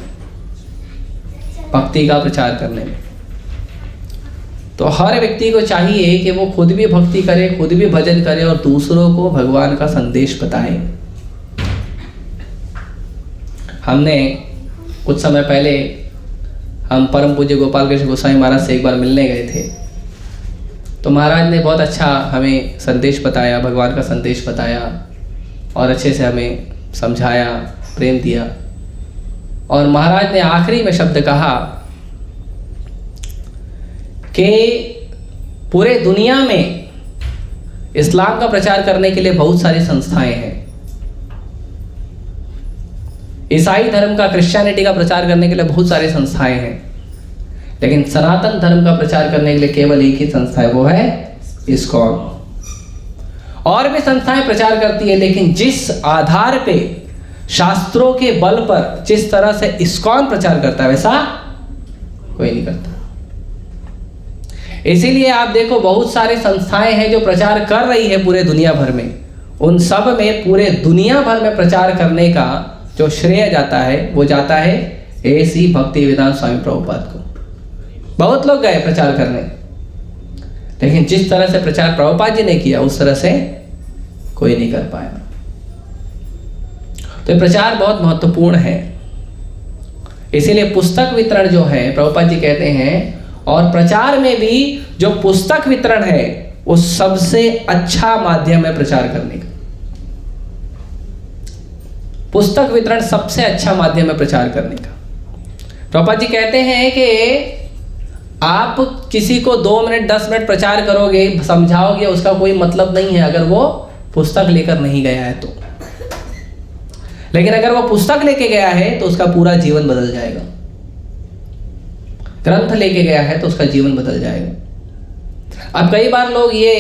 भक्ति का प्रचार करने में। तो हर व्यक्ति को चाहिए कि वो खुद भी भक्ति करे, खुद भी भजन करे और दूसरों को भगवान का संदेश बताए। हमने कुछ समय पहले हम परम पूज्य गोपाल कृष्ण गोस्वामी महाराज से एक बार मिलने गए थे। तो महाराज ने बहुत अच्छा हमें संदेश बताया, भगवान का संदेश बताया और अच्छे से हमें समझाया, प्रेम दिया। और महाराज ने आखिरी में शब्द कहा कि पूरे दुनिया में इस्लाम का प्रचार करने के लिए बहुत सारी संस्थाएं हैं, ईसाई धर्म का, क्रिश्चियनिटी का प्रचार करने के लिए बहुत सारी संस्थाएं हैं, लेकिन सनातन धर्म का प्रचार करने के लिए केवल एक ही संस्था है, वो है इस्कॉन। और भी संस्थाएं प्रचार करती है, लेकिन जिस आधार पे शास्त्रों के बल पर जिस तरह से इस्कॉन प्रचार करता है वैसा कोई नहीं करता। इसीलिए आप देखो बहुत सारी संस्थाएं हैं जो प्रचार कर रही है पूरे दुनिया भर में, उन सब में पूरे दुनिया भर में प्रचार करने का जो श्रेय जाता है वो जाता है ऐसी भक्ति वेदांत स्वामी प्रभुपाद को। बहुत लोग गए प्रचार करने, लेकिन जिस तरह से प्रचार प्रभुपाद जी ने किया उस तरह से कोई नहीं कर पाया। तो प्रचार बहुत महत्वपूर्ण है। इसीलिए पुस्तक वितरण जो है, प्रभुपाद जी कहते हैं, और प्रचार में भी जो पुस्तक वितरण है वो सबसे अच्छा माध्यम है प्रचार करने का। पुस्तक वितरण सबसे अच्छा माध्यम है प्रचार करने का। प्रभुपाद जी कहते हैं कि आप किसी को 2 मिनट 10 मिनट प्रचार करोगे, समझाओगे, उसका कोई मतलब नहीं है अगर वो पुस्तक लेकर नहीं गया है तो। लेकिन अगर वो पुस्तक लेके गया है तो उसका पूरा जीवन बदल जाएगा। ग्रंथ लेके गया है तो उसका जीवन बदल जाएगा। अब कई बार लोग ये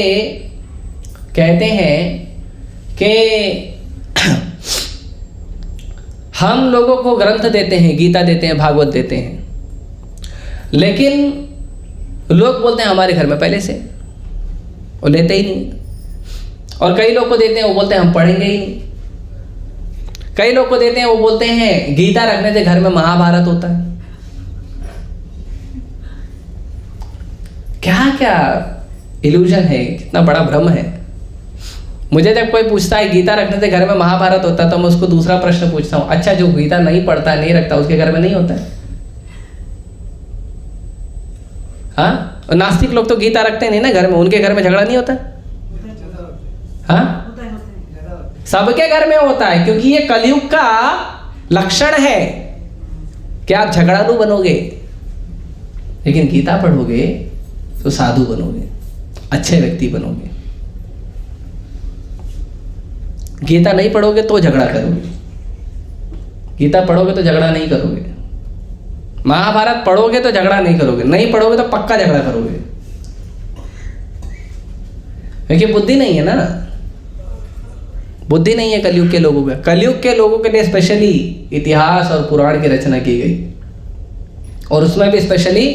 कहते हैं कि हम लोगों को ग्रंथ देते हैं, गीता देते हैं, भागवत देते हैं, लेकिन लोग बोलते हैं हमारे घर में पहले से, वो लेते ही नहीं। और कई लोग को देते हैं वो बोलते हैं हम पढ़ेंगे ही नहीं। कई लोग को देते हैं वो बोलते हैं गीता रखने से घर में महाभारत होता है। क्या क्या इल्यूजन है, कितना बड़ा भ्रम है। मुझे जब कोई पूछता है गीता रखने से घर में महाभारत होता है, तो मैं उसको दूसरा प्रश्न पूछता हूँ, अच्छा जो गीता नहीं पढ़ता नहीं रखता उसके घर में नहीं होता है? हाँ, और नास्तिक लोग तो गीता रखते नहीं ना घर में, उनके घर में झगड़ा नहीं होता? हाँ, सबके घर में होता है, क्योंकि ये कलयुग का लक्षण है कि आप झगड़ालू बनोगे, लेकिन गीता पढ़ोगे तो साधु बनोगे, अच्छे व्यक्ति बनोगे। गीता नहीं पढ़ोगे तो झगड़ा करोगे, गीता पढ़ोगे तो झगड़ा नहीं करोगे, महाभारत पढ़ोगे तो झगड़ा नहीं करोगे, नहीं पढ़ोगे तो पक्का झगड़ा करोगे, क्योंकि बुद्धि नहीं है ना, बुद्धि नहीं है कलयुग के लोगों में। कलयुग के लोगों के लिए स्पेशली इतिहास और पुराण की रचना की गई, और उसमें भी स्पेशली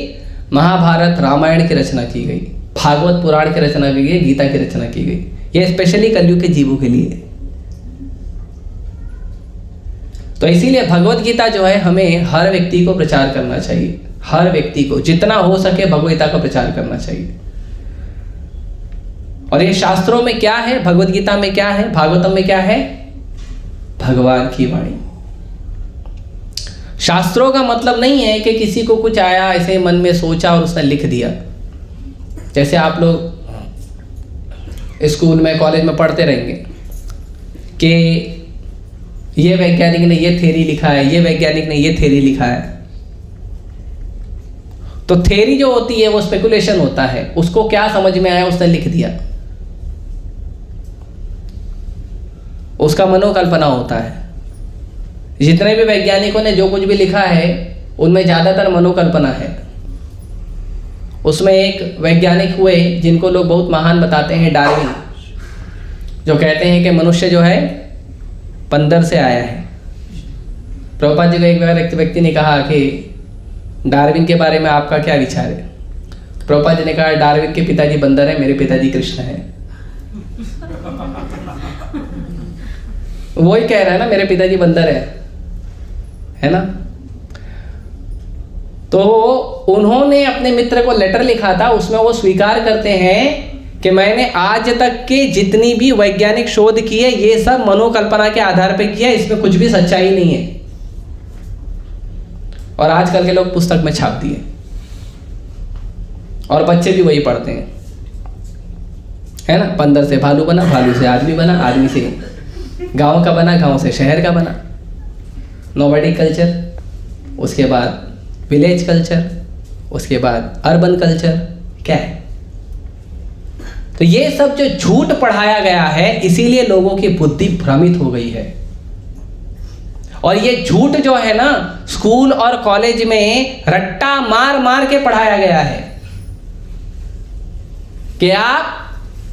महाभारत रामायण की रचना की गई, भागवत पुराण की रचना की गई, गीता की रचना की गई। यह स्पेशली कलयुग के जीवों के लिए। तो इसीलिए भगवत गीता जो है हमें हर व्यक्ति को प्रचार करना चाहिए, हर व्यक्ति को जितना हो सके भगवत गीता का प्रचार करना चाहिए। और ये शास्त्रों में क्या है, भगवत गीता में क्या है, भागवतम में क्या है? भगवान की वाणी। शास्त्रों का मतलब नहीं है कि किसी को कुछ आया ऐसे मन में सोचा और उसने लिख दिया। जैसे आप लोग स्कूल में कॉलेज में पढ़ते रहेंगे कि ये वैज्ञानिक ने ये थ्योरी लिखा है, ये वैज्ञानिक ने ये थ्योरी लिखा है। तो थ्योरी जो होती है वो स्पेकुलेशन होता है, उसको क्या समझ में आया उसने लिख दिया, उसका मनोकल्पना होता है। जितने भी वैज्ञानिकों ने जो कुछ भी लिखा है उनमें ज़्यादातर मनोकल्पना है। उसमें एक वैज्ञानिक हुए जिनको लोग बहुत महान बताते हैं, डार्विन, जो कहते हैं कि मनुष्य जो है बंदर से आया है। प्रभुपाद जी को एक बार एक व्यक्ति ने कहा कि डार्विन के बारे में आपका क्या विचार है? प्रभुपाद जी ने कहा डार्विन के पिताजी बंदर है, मेरे पिताजी कृष्ण है। वही कह रहा है ना, मेरे पिताजी बंदर है ना। तो उन्होंने अपने मित्र को लेटर लिखा था, उसमें वो स्वीकार करते हैं कि मैंने आज तक के जितनी भी वैज्ञानिक शोध की है ये सब मनोकल्पना के आधार पर किया, इसमें कुछ भी सच्चाई नहीं है। और आजकल के लोग पुस्तक में छाप दिए और बच्चे भी वही पढ़ते हैं, है ना। बंदर से भालू बना, भालू से आदमी बना, आदमी से गांव का बना, गांव से शहर का बना, नोमैडिक कल्चर, उसके बाद विलेज कल्चर, उसके बाद अर्बन कल्चर, क्या है। तो ये सब जो झूठ पढ़ाया गया है, इसीलिए लोगों की बुद्धि भ्रमित हो गई है। और ये झूठ जो है ना, स्कूल और कॉलेज में रट्टा मार मार के पढ़ाया गया है कि आप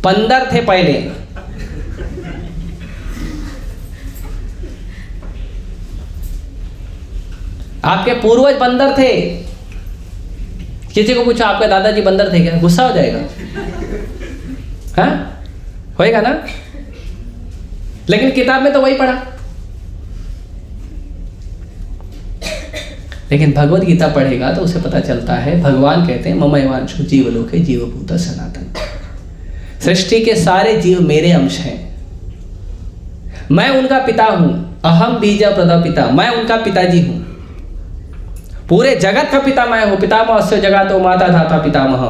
बंदर थे पहले, आपके पूर्वज बंदर थे। किसी को पूछो आपके दादाजी बंदर थे क्या, गुस्सा हो जाएगा, हाँ होएगा ना। लेकिन किताब में तो वही पढ़ा। लेकिन भगवत गीता पढ़ेगा तो उसे पता चलता है, भगवान कहते हैं ममैवांशो जीवलोके जीवभूत सनातन, सृष्टि के सारे जीव मेरे अंश हैं, मैं उनका पिता हूं, अहम बीजा प्रदापिता, मैं उनका पिताजी हूं, पूरे जगत का पिता मैं हूं, पितामहस्य जगतो माता धाता पितामह,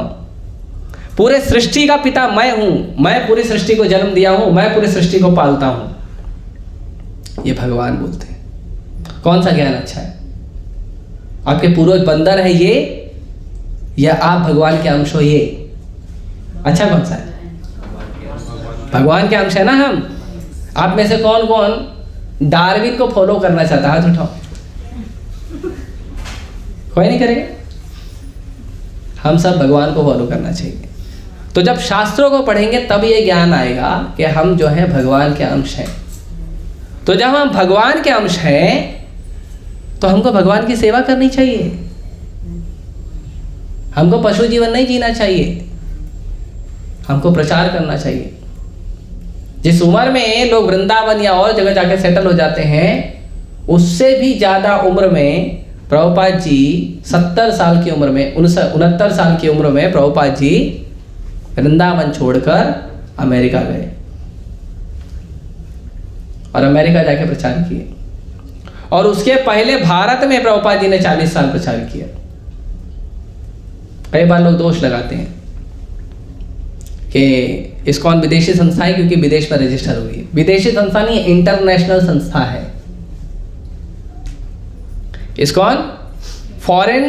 पूरे सृष्टि का पिता मैं हूं, मैं पूरी सृष्टि को जन्म दिया हूं, मैं पूरी सृष्टि को पालता हूं। ये भगवान बोलते हैं। कौन सा ज्ञान अच्छा है? आपके पूर्वज बंदर है ये, या आप भगवान के अंश हो ये? अच्छा कौन सा है? भगवान के अंश है ना हम। आप में से कौन कौन डार्विन को फॉलो करना चाहता है? हाथ उठाओ। कोई नहीं करेगा। हम सब भगवान को फॉलो करना चाहिए। तो जब शास्त्रों को पढ़ेंगे तब ये ज्ञान आएगा कि हम जो है भगवान के अंश हैं। तो जब हम भगवान के अंश हैं तो हमको भगवान की सेवा करनी चाहिए, हमको पशु जीवन नहीं जीना चाहिए, हमको प्रचार करना चाहिए। जिस उम्र में लोग वृंदावन या और जगह जाके सेटल हो जाते हैं, उससे भी ज़्यादा उम्र में प्रभुपाद जी 70 साल की उम्र में, 69 साल की उम्र में प्रभुपाद जी वृंदावन छोड़कर अमेरिका गए। और अमेरिका जाके प्रचार किए। और उसके पहले भारत में प्रभुपाद जी ने 40 साल प्रचार किया। कई बार लोग दोष लगाते हैं कि इस्कॉन विदेशी संस्था है क्योंकि विदेश में रजिस्टर हुई है। विदेशी संस्था नहीं, इंटरनेशनल संस्था है। इस्कॉन फॉरेन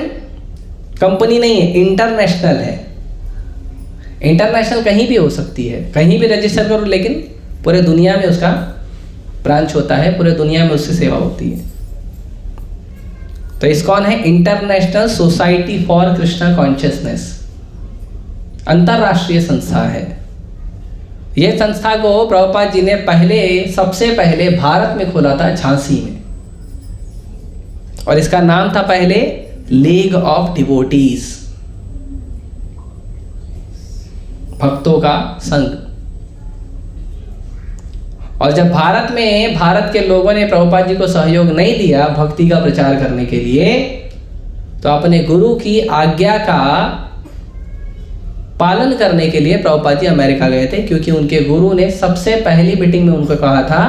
कंपनी नहीं है, इंटरनेशनल है। इंटरनेशनल कहीं भी हो सकती है, कहीं भी रजिस्टर करो, लेकिन पूरे दुनिया में उसका ब्रांच होता है, पूरे दुनिया में उसकी सेवा होती है। तो इस्कॉन है international society for Krishna consciousness, अंतरराष्ट्रीय संस्था है। यह संस्था को प्रभुपाद जी ने सबसे पहले भारत में खोला था, झांसी में, और इसका नाम था पहले लीग ऑफ डिवोटीज, भक्तों का संघ। और जब भारत के लोगों ने प्रभुपाद जी को सहयोग नहीं दिया भक्ति का प्रचार करने के लिए, तो अपने गुरु की आज्ञा का पालन करने के लिए प्रभुपाद जी अमेरिका गए थे, क्योंकि उनके गुरु ने सबसे पहली मीटिंग में उनको कहा था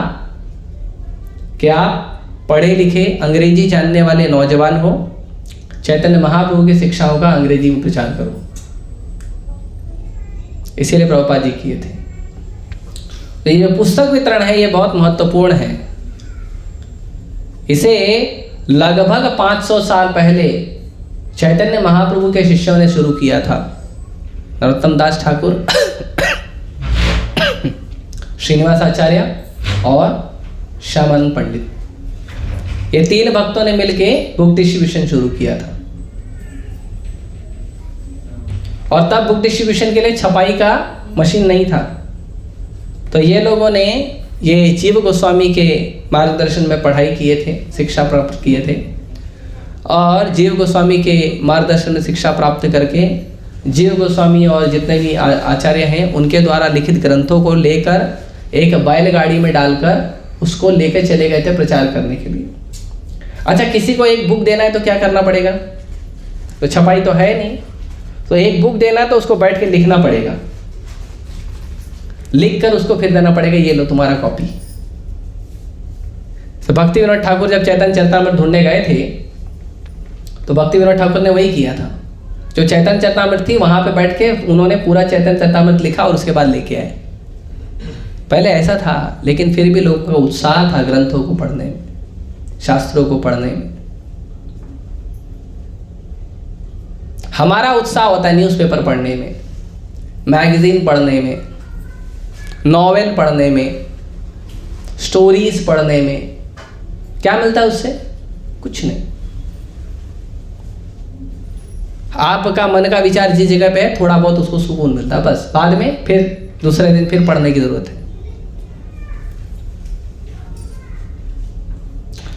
कि आप पढ़े लिखे अंग्रेजी जानने वाले नौजवान हो, चैतन्य महाप्रभु की शिक्षाओं का अंग्रेजी में प्रचार करो। इसीलिए प्रभुपाद जी किए थे। तो ये पुस्तक वितरण है, ये बहुत महत्वपूर्ण है। इसे लगभग 500 साल पहले चैतन्य महाप्रभु के शिष्यों ने शुरू किया था। नरोत्तम दास ठाकुर, श्रीनिवास आचार्य और श्यामानंद पंडित, ये 3 भक्तों ने मिलके बुक डिस्ट्रीब्यूशन शुरू किया था। और तब बुक डिस्ट्रीब्यूशन के लिए छपाई का मशीन नहीं था, तो ये लोगों ने ये जीव गोस्वामी के मार्गदर्शन में पढ़ाई किए थे, शिक्षा प्राप्त किए थे। और जीव गोस्वामी के मार्गदर्शन में शिक्षा प्राप्त करके जीव गोस्वामी और जितने भी आचार्य हैं उनके द्वारा लिखित ग्रंथों को लेकर एक बैलगाड़ी में डालकर उसको लेकर चले गए थे प्रचार करने के लिए। अच्छा, किसी को एक बुक देना है तो क्या करना पड़ेगा? तो छपाई तो है नहीं, तो एक बुक देना तो उसको बैठ के लिखना पड़ेगा, लिख कर उसको फिर देना पड़ेगा, ये लो तुम्हारा कॉपी। तो भक्ति विनोद ठाकुर जब चैतन्य चरितामृत ढूंढने गए थे तो भक्ति विनोद ठाकुर ने वही किया था। जो चैतन्य चरितामृत थी वहां पे बैठ के उन्होंने पूरा चैतन्य चरितामृत लिखा और उसके बाद लेके आए। पहले ऐसा था, लेकिन फिर भी लोगों का उत्साह था ग्रंथों को पढ़ने में, शास्त्रों को पढ़ने में। हमारा उत्साह होता है न्यूज़पेपर पढ़ने में, मैगजीन पढ़ने में, नॉवेल पढ़ने में, स्टोरीज पढ़ने में। क्या मिलता है उससे? कुछ नहीं। आपका मन का विचार जिस जगह पे है थोड़ा बहुत उसको सुकून मिलता है, बस। बाद में फिर दूसरे दिन फिर पढ़ने की जरूरत है।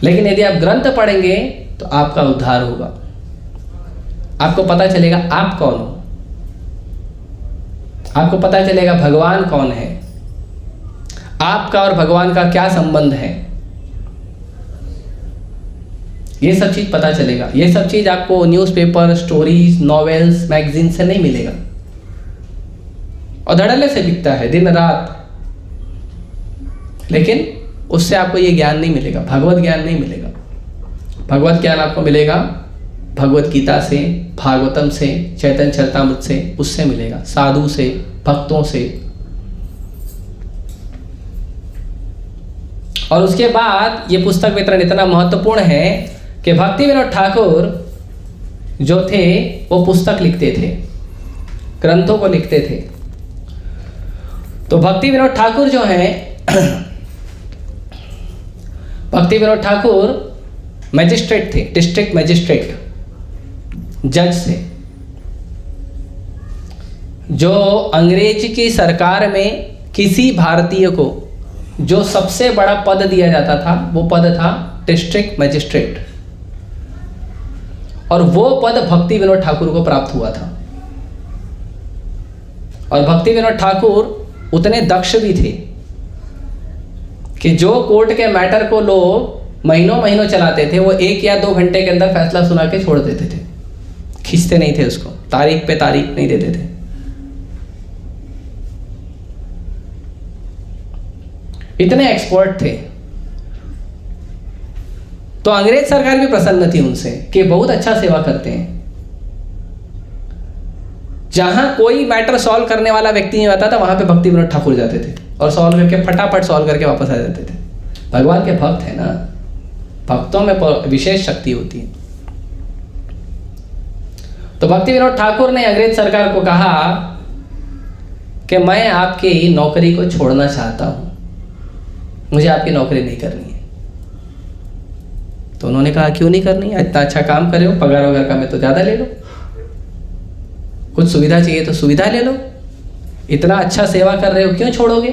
लेकिन यदि आप ग्रंथ पढ़ेंगे तो आपका उद्धार होगा, आपको पता चलेगा आप कौन हो, आपको पता चलेगा भगवान कौन है, आपका और भगवान का क्या संबंध है, ये सब चीज पता चलेगा। ये सब चीज आपको न्यूज़पेपर, स्टोरीज, नॉवेल्स, मैगजीन से नहीं मिलेगा। और धड़ल्ले से बिकता है दिन रात, लेकिन उससे आपको ये ज्ञान नहीं मिलेगा, भगवत ज्ञान नहीं मिलेगा। भगवत ज्ञान आपको मिलेगा भगवत गीता से, भागवतम से, चैतन्य चरितामृत से, उससे मिलेगा, साधु से, भक्तों से। और उसके बाद ये पुस्तक वितरण इतना महत्वपूर्ण है कि भक्ति विनोद ठाकुर जो थे वो पुस्तक लिखते थे, ग्रंथों को लिखते थे। तो भक्ति विनोद ठाकुर जो हैं भक्ति विनोद ठाकुर मैजिस्ट्रेट थे, डिस्ट्रिक्ट मैजिस्ट्रेट, जज थे। जो अंग्रेज की सरकार में किसी भारतीय को जो सबसे बड़ा पद दिया जाता था वो पद था डिस्ट्रिक्ट मैजिस्ट्रेट, और वो पद भक्ति विनोद ठाकुर को प्राप्त हुआ था। और भक्ति विनोद ठाकुर उतने दक्ष भी थे कि जो कोर्ट के मैटर को लोग महीनों महीनों चलाते थे, वो 1 या 2 घंटे के अंदर फैसला सुना के छोड़ देते थे, खींचते नहीं थे उसको, तारीख पे तारीख नहीं देते थे। इतने एक्सपर्ट थे तो अंग्रेज सरकार भी प्रसन्न थी उनसे कि बहुत अच्छा सेवा करते हैं। जहां कोई मैटर सॉल्व करने वाला व्यक्ति नहीं आता था, वहां पे भक्ति विनोद ठाकुर जाते थे और सॉल्व करके फटाफट सॉल्व करके वापस आ जाते थे। भगवान के भक्त है ना, भक्तों में विशेष शक्ति होती है। तो भक्ति विनोद ठाकुर ने अंग्रेज सरकार को कहा कि मैं आपकी नौकरी को छोड़ना चाहता हूं, मुझे आपकी नौकरी नहीं करनी है। तो उन्होंने कहा क्यों नहीं करनी है, इतना अच्छा काम कर रहे हो, पगार वगैरह का मैं तो ज्यादा ले लो, कुछ सुविधा चाहिए तो सुविधा ले लो, इतना अच्छा सेवा कर रहे हो क्यों छोड़ोगे।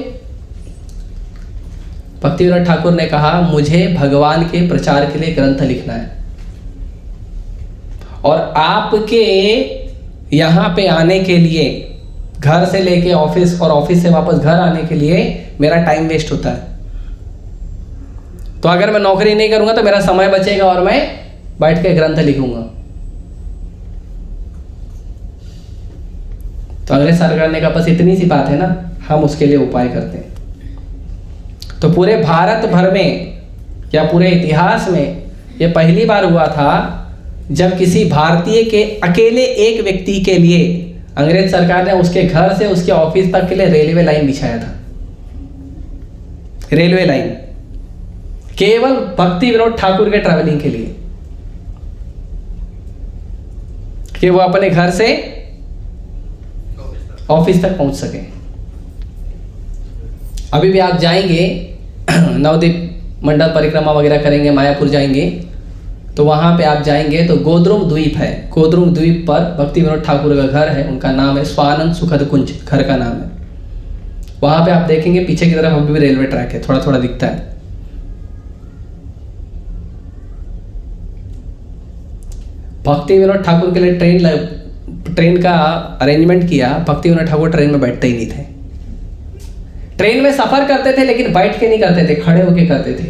भक्ति विनोद ठाकुर ने कहा मुझे भगवान के प्रचार के लिए ग्रंथ लिखना है और आपके यहाँ पे आने के लिए, घर से लेके ऑफिस और ऑफिस से वापस घर आने के लिए मेरा टाइम वेस्ट होता है। तो अगर मैं नौकरी नहीं करूंगा तो मेरा समय बचेगा और मैं बैठ के ग्रंथ लिखूंगा। तो अंग्रेज सरकार ने कहा बस इतनी सी बात है ना, हम उसके लिए उपाय करते हैं। तो पूरे भारत भर में या पूरे इतिहास में ये पहली बार हुआ था जब किसी भारतीय के अकेले एक व्यक्ति के लिए अंग्रेज सरकार ने उसके घर से उसके ऑफिस तक के लिए रेलवे लाइन बिछाया था। रेलवे लाइन केवल भक्ति विनोद ठाकुर के ट्रैवलिंग के लिए, कि वो अपने घर से ऑफिस तक पहुंच सके। अभी भी आप जाएंगे नवद्वीप मंडल परिक्रमा वगैरह करेंगे, मायापुर जाएंगे तो वहां पे आप जाएंगे तो गोद्रुम द्वीप है, गोद्रुम द्वीप पर भक्ति विनोद ठाकुर का घर है, उनका नाम है स्वानंद सुखद कुंज, घर का नाम है। वहां पे आप देखेंगे पीछे की तरफ अभी भी रेलवे ट्रैक है, थोड़ा थोड़ा दिखता है। भक्ति विनोद ठाकुर के लिए ट्रेन का अरेंजमेंट किया। भक्ति विनोद ठाकुर ट्रेन में बैठते ही नहीं थे, ट्रेन में सफर करते थे लेकिन बैठ के नहीं करते थे, खड़े होके करते थे।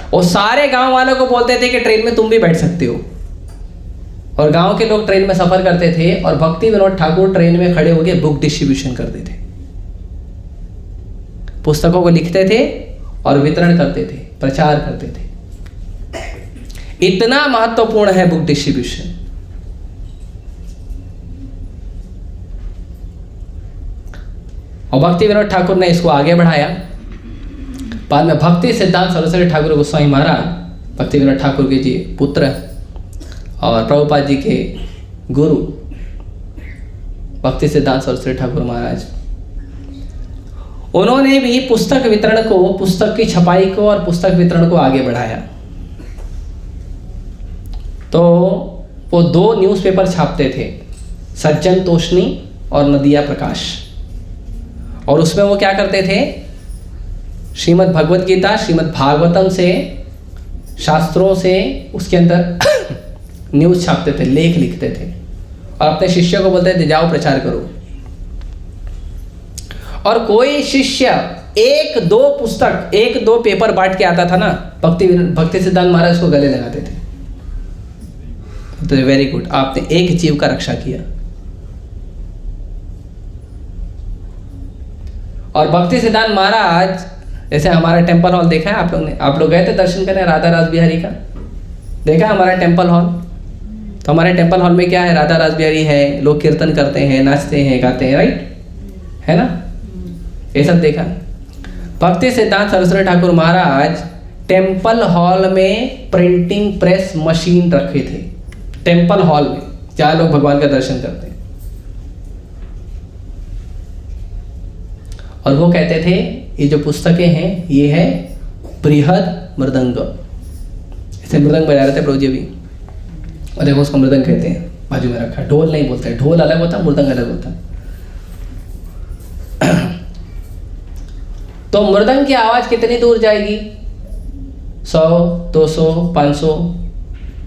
और सारे गांव वालों को बोलते थे कि ट्रेन में तुम भी बैठ सकते हो। और गांव के लोग ट्रेन में सफर करते थे और भक्ति विनोद ठाकुर ट्रेन में खड़े होकर बुक डिस्ट्रीब्यूशन करते थे, पुस्तकों को लिखते थे और वितरण करते थे, प्रचार करते थे। इतना महत्वपूर्ण है बुक डिस्ट्रीब्यूशन। और भक्ति विनोद ठाकुर ने इसको आगे बढ़ाया। बाद में भक्ति सिद्धांत सरस्वती ठाकुर गोस्वामी महाराज, भक्ति विनोद ठाकुर के जी पुत्र और प्रभुपाद जी के गुरु भक्ति सिद्धांत सरस्वती ठाकुर महाराज, उन्होंने भी पुस्तक वितरण को, पुस्तक की छपाई को और पुस्तक वितरण को आगे बढ़ाया। तो वो 2 न्यूज़पेपर छापते थे, सज्जन तोषणी और नदिया प्रकाश। और उसमें वो क्या करते थे, श्रीमद् भगवत गीता, श्रीमद् भागवतम से, शास्त्रों से उसके अंदर न्यूज़ छापते थे, लेख लिखते थे और अपने शिष्यों को बोलते थे जाओ प्रचार करो। और कोई शिष्य 1-2 पुस्तक, 1-2 पेपर बांट के आता था ना, भक्ति सिद्धांत महाराज को गले लगाते थे। तो वेरी गुड, आपने एक जीव का रक्षा किया। और भक्ति सिद्धांत महाराज, जैसे हमारा टेम्पल हॉल देखा है आप लोग ने, आप लोग गए थे दर्शन करने राधा रास बिहारी का, देखा हमारा टेम्पल हॉल। तो हमारे टेम्पल हॉल में क्या है, राधा रास बिहारी है, लोग कीर्तन करते हैं, नाचते हैं, गाते हैं, राइट है ना, ये सब देखा। भक्ति सिद्धांत सरस्वती ठाकुर महाराज टेम्पल हॉल में प्रिंटिंग प्रेस मशीन रखे थे, टेम्पल हॉल में जहाँ लोग भगवान का दर्शन करते हैं। और वो कहते थे ये जो पुस्तकें हैं ये है बृहद मृदंग। ऐसे मृदंग बजा रहे थे प्रभु जी भी, और देखो उसको मृदंग कहते हैं, बाजू में रखा। ढोल नहीं बोलते, ढोल अलग होता है, मृदंग अलग होता है। तो मृदंग की आवाज कितनी दूर जाएगी, 100, 200, 500,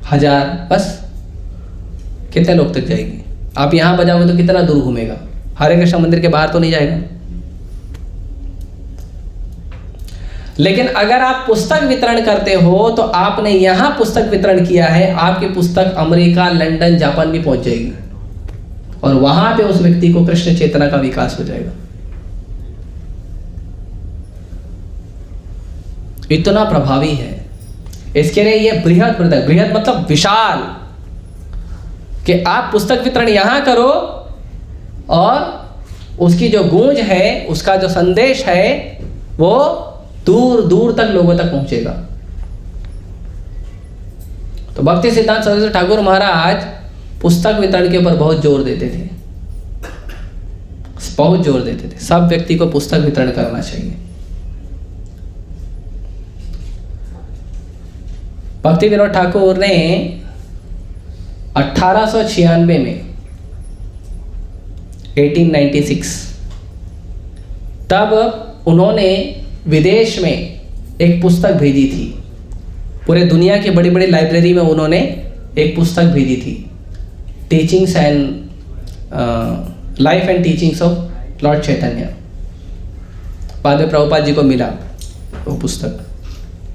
1000, बस कितने लोग तक जाएगी। आप यहाँ बजाओगे तो कितना दूर घूमेगा, हरे कृष्ण मंदिर के बाहर तो नहीं जाएगा। लेकिन अगर आप पुस्तक वितरण करते हो तो आपने यहाँ पुस्तक वितरण किया है, आपकी पुस्तक अमेरिका, लंदन, जापान भी पहुंच जाएगी और वहां पे उस व्यक्ति को कृष्ण चेतना का विकास हो जाएगा। इतना प्रभावी है, इसके लिए ये बृहद बृहद, बृहद मतलब विशाल, कि आप पुस्तक वितरण यहाँ करो और उसकी जो गूंज है, उसका जो संदेश है वो दूर दूर तक लोगों तक पहुंचेगा। तो भक्ति सिद्धांत सरस्वती ठाकुर महाराज पुस्तक वितरण के ऊपर बहुत जोर देते थे, बहुत जोर देते थे। सब व्यक्ति को पुस्तक वितरण करना चाहिए। भक्ति विनोद ठाकुर ने 1896 में 1896 तब उन्होंने विदेश में एक पुस्तक भेजी थी। पूरे दुनिया की बड़ी बड़ी लाइब्रेरी में उन्होंने एक पुस्तक भेजी थी, teachings and life and teachings of lord Chaitanya. बाद में प्रभुपाद जी को मिला वो पुस्तक,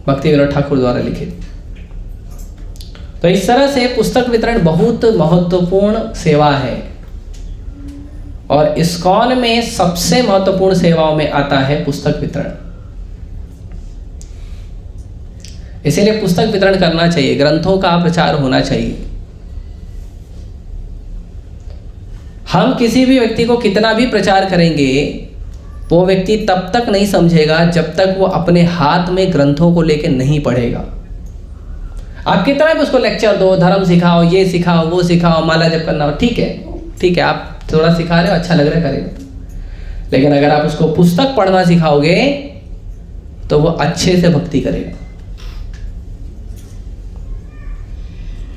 भक्ति विनोद ठाकुर द्वारा लिखित। तो इस तरह से पुस्तक वितरण बहुत महत्वपूर्ण सेवा है, और इस्कॉन में सबसे महत्वपूर्ण सेवाओं में आता है पुस्तक वितरण। इसीलिए पुस्तक वितरण करना चाहिए, ग्रंथों का प्रचार होना चाहिए। हम किसी भी व्यक्ति को कितना भी प्रचार करेंगे, वो व्यक्ति तब तक नहीं समझेगा जब तक वो अपने हाथ में ग्रंथों को लेकर नहीं पढ़ेगा। आप कितना भी उसको लेक्चर दो, धर्म सिखाओ, ये सिखाओ, वो सिखाओ, माला जप करना हो, ठीक है, ठीक है, आप थोड़ा सिखा रहे हो, अच्छा लग रहा है, करेगा। लेकिन अगर आप उसको पुस्तक पढ़ना सिखाओगे तो वो अच्छे से भक्ति करेगा।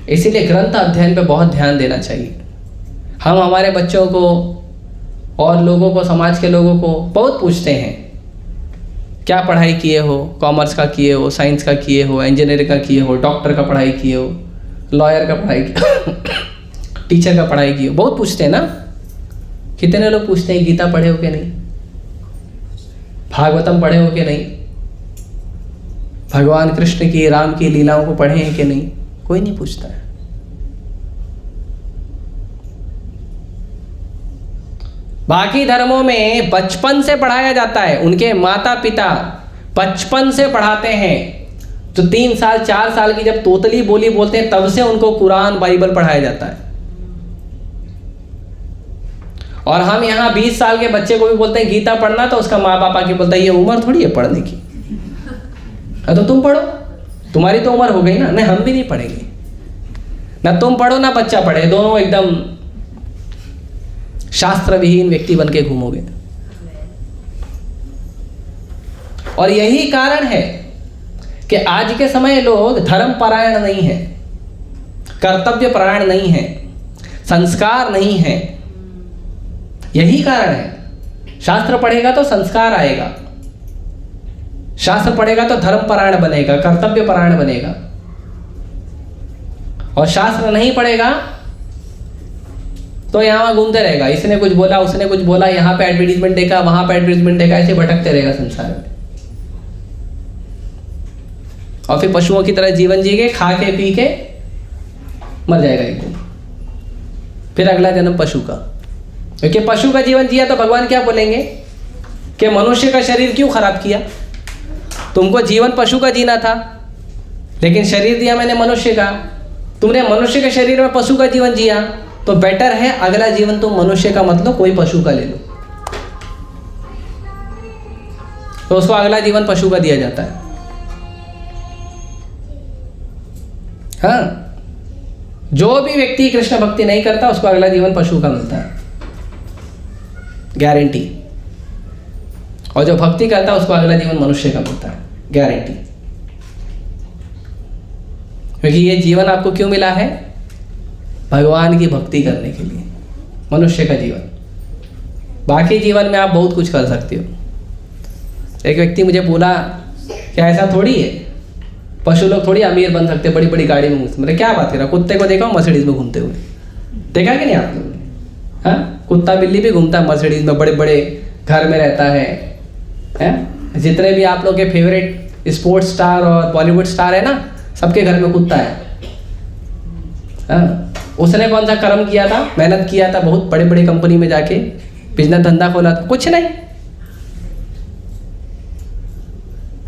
इसीलिए ग्रंथ अध्ययन पे बहुत ध्यान देना चाहिए। हम हमारे बच्चों को और लोगों को, समाज के लोगों को बहुत पूछते हैं, क्या पढ़ाई किए हो, कॉमर्स का किए हो, साइंस का किए हो, इंजीनियरिंग का किए हो, डॉक्टर का पढ़ाई किए हो, लॉयर का पढ़ाई किए टीचर का पढ़ाई किए हो, बहुत पूछते हैं ना। कितने लोग पूछते हैं गीता पढ़े हो कि नहीं, भागवतम पढ़े हो कि नहीं, भगवान कृष्ण की, राम की लीलाओं को पढ़े हैं कि नहीं, कोई नहीं पूछता है। बाकी धर्मों में बचपन से पढ़ाया जाता है, उनके माता पिता बचपन से पढ़ाते हैं। तो 3 साल 4 साल की जब तोतली बोली बोलते हैं तब से उनको कुरान बाइबल पढ़ाया जाता है। और हम यहाँ 20 साल के बच्चे को भी बोलते हैं गीता पढ़ना, तो उसका माँ बाप आके बोलता है ये उम्र थोड़ी है पढ़ने की, तो तुम पढ़ो, तुम्हारी तो उम्र हो गई ना। नहीं, हम भी नहीं पढ़ेंगे, ना तुम पढ़ो ना बच्चा पढ़े, दोनों एकदम शास्त्र विहीन व्यक्ति बन के घूमोगे। और यही कारण है कि आज के समय लोग धर्म परायण नहीं है, कर्तव्य परायण नहीं है, संस्कार नहीं है। यही कारण है। शास्त्र पढ़ेगा तो संस्कार आएगा, शास्त्र पढ़ेगा तो धर्म परायण बनेगा, कर्तव्य परायण बनेगा। और शास्त्र नहीं पढ़ेगा तो यहाँ घूमते रहेगा, इसने कुछ बोला, उसने कुछ बोला, यहाँ पे एडवर्टीजमेंट देखा, वहां पे एडवर्टीजमेंट देखा, ऐसे भटकते रहेगा संसार में। और फिर पशुओं की तरह जीवन जी के, खा के पी के मर जाएगा एक दिन, फिर अगला जन्म पशु का। क्योंकि पशु का जीवन जिया तो भगवान क्या बोलेंगे कि मनुष्य का शरीर क्यों खराब किया, तुमको जीवन पशु का जीना था, लेकिन शरीर दिया मैंने मनुष्य का, तुमने मनुष्य के शरीर में पशु का जीवन जिया, तो बेटर है अगला जीवन तुम मनुष्य का मतलब कोई पशु का ले लो। तो उसको अगला जीवन पशु का दिया जाता है। हाँ, जो भी व्यक्ति कृष्ण भक्ति नहीं करता उसको अगला जीवन पशु का मिलता है, गारंटी। और जो भक्ति करता है उसको अगला जीवन मनुष्य का मिलता है, गारंटी। क्योंकि ये जीवन आपको क्यों मिला है? भगवान की भक्ति करने के लिए, मनुष्य का जीवन। बाकी जीवन में आप बहुत कुछ कर सकते हो। एक व्यक्ति मुझे बोला क्या ऐसा थोड़ी है, पशु लोग थोड़ी अमीर बन सकते, बड़ी बड़ी गाड़ी में घूमते। मतलब क्या बात कर रहा, कुत्ते को देखा मर्सिडीज में घूमते हुए, देखा कि नहीं आप लोगों ने? हाँ, कुत्ता बिल्ली भी घूमता है मर्सिडीज में, बड़े बड़े घर में रहता है, हैं? जितने भी आप लोग के फेवरेट स्पोर्ट्स स्टार और बॉलीवुड स्टार है ना, सबके घर में कुत्ता है। हाँ, उसने कौन सा कर्म किया था, मेहनत किया था, बहुत बड़े बड़े कंपनी में जाके बिजनेस धंधा खोला था, कुछ नहीं,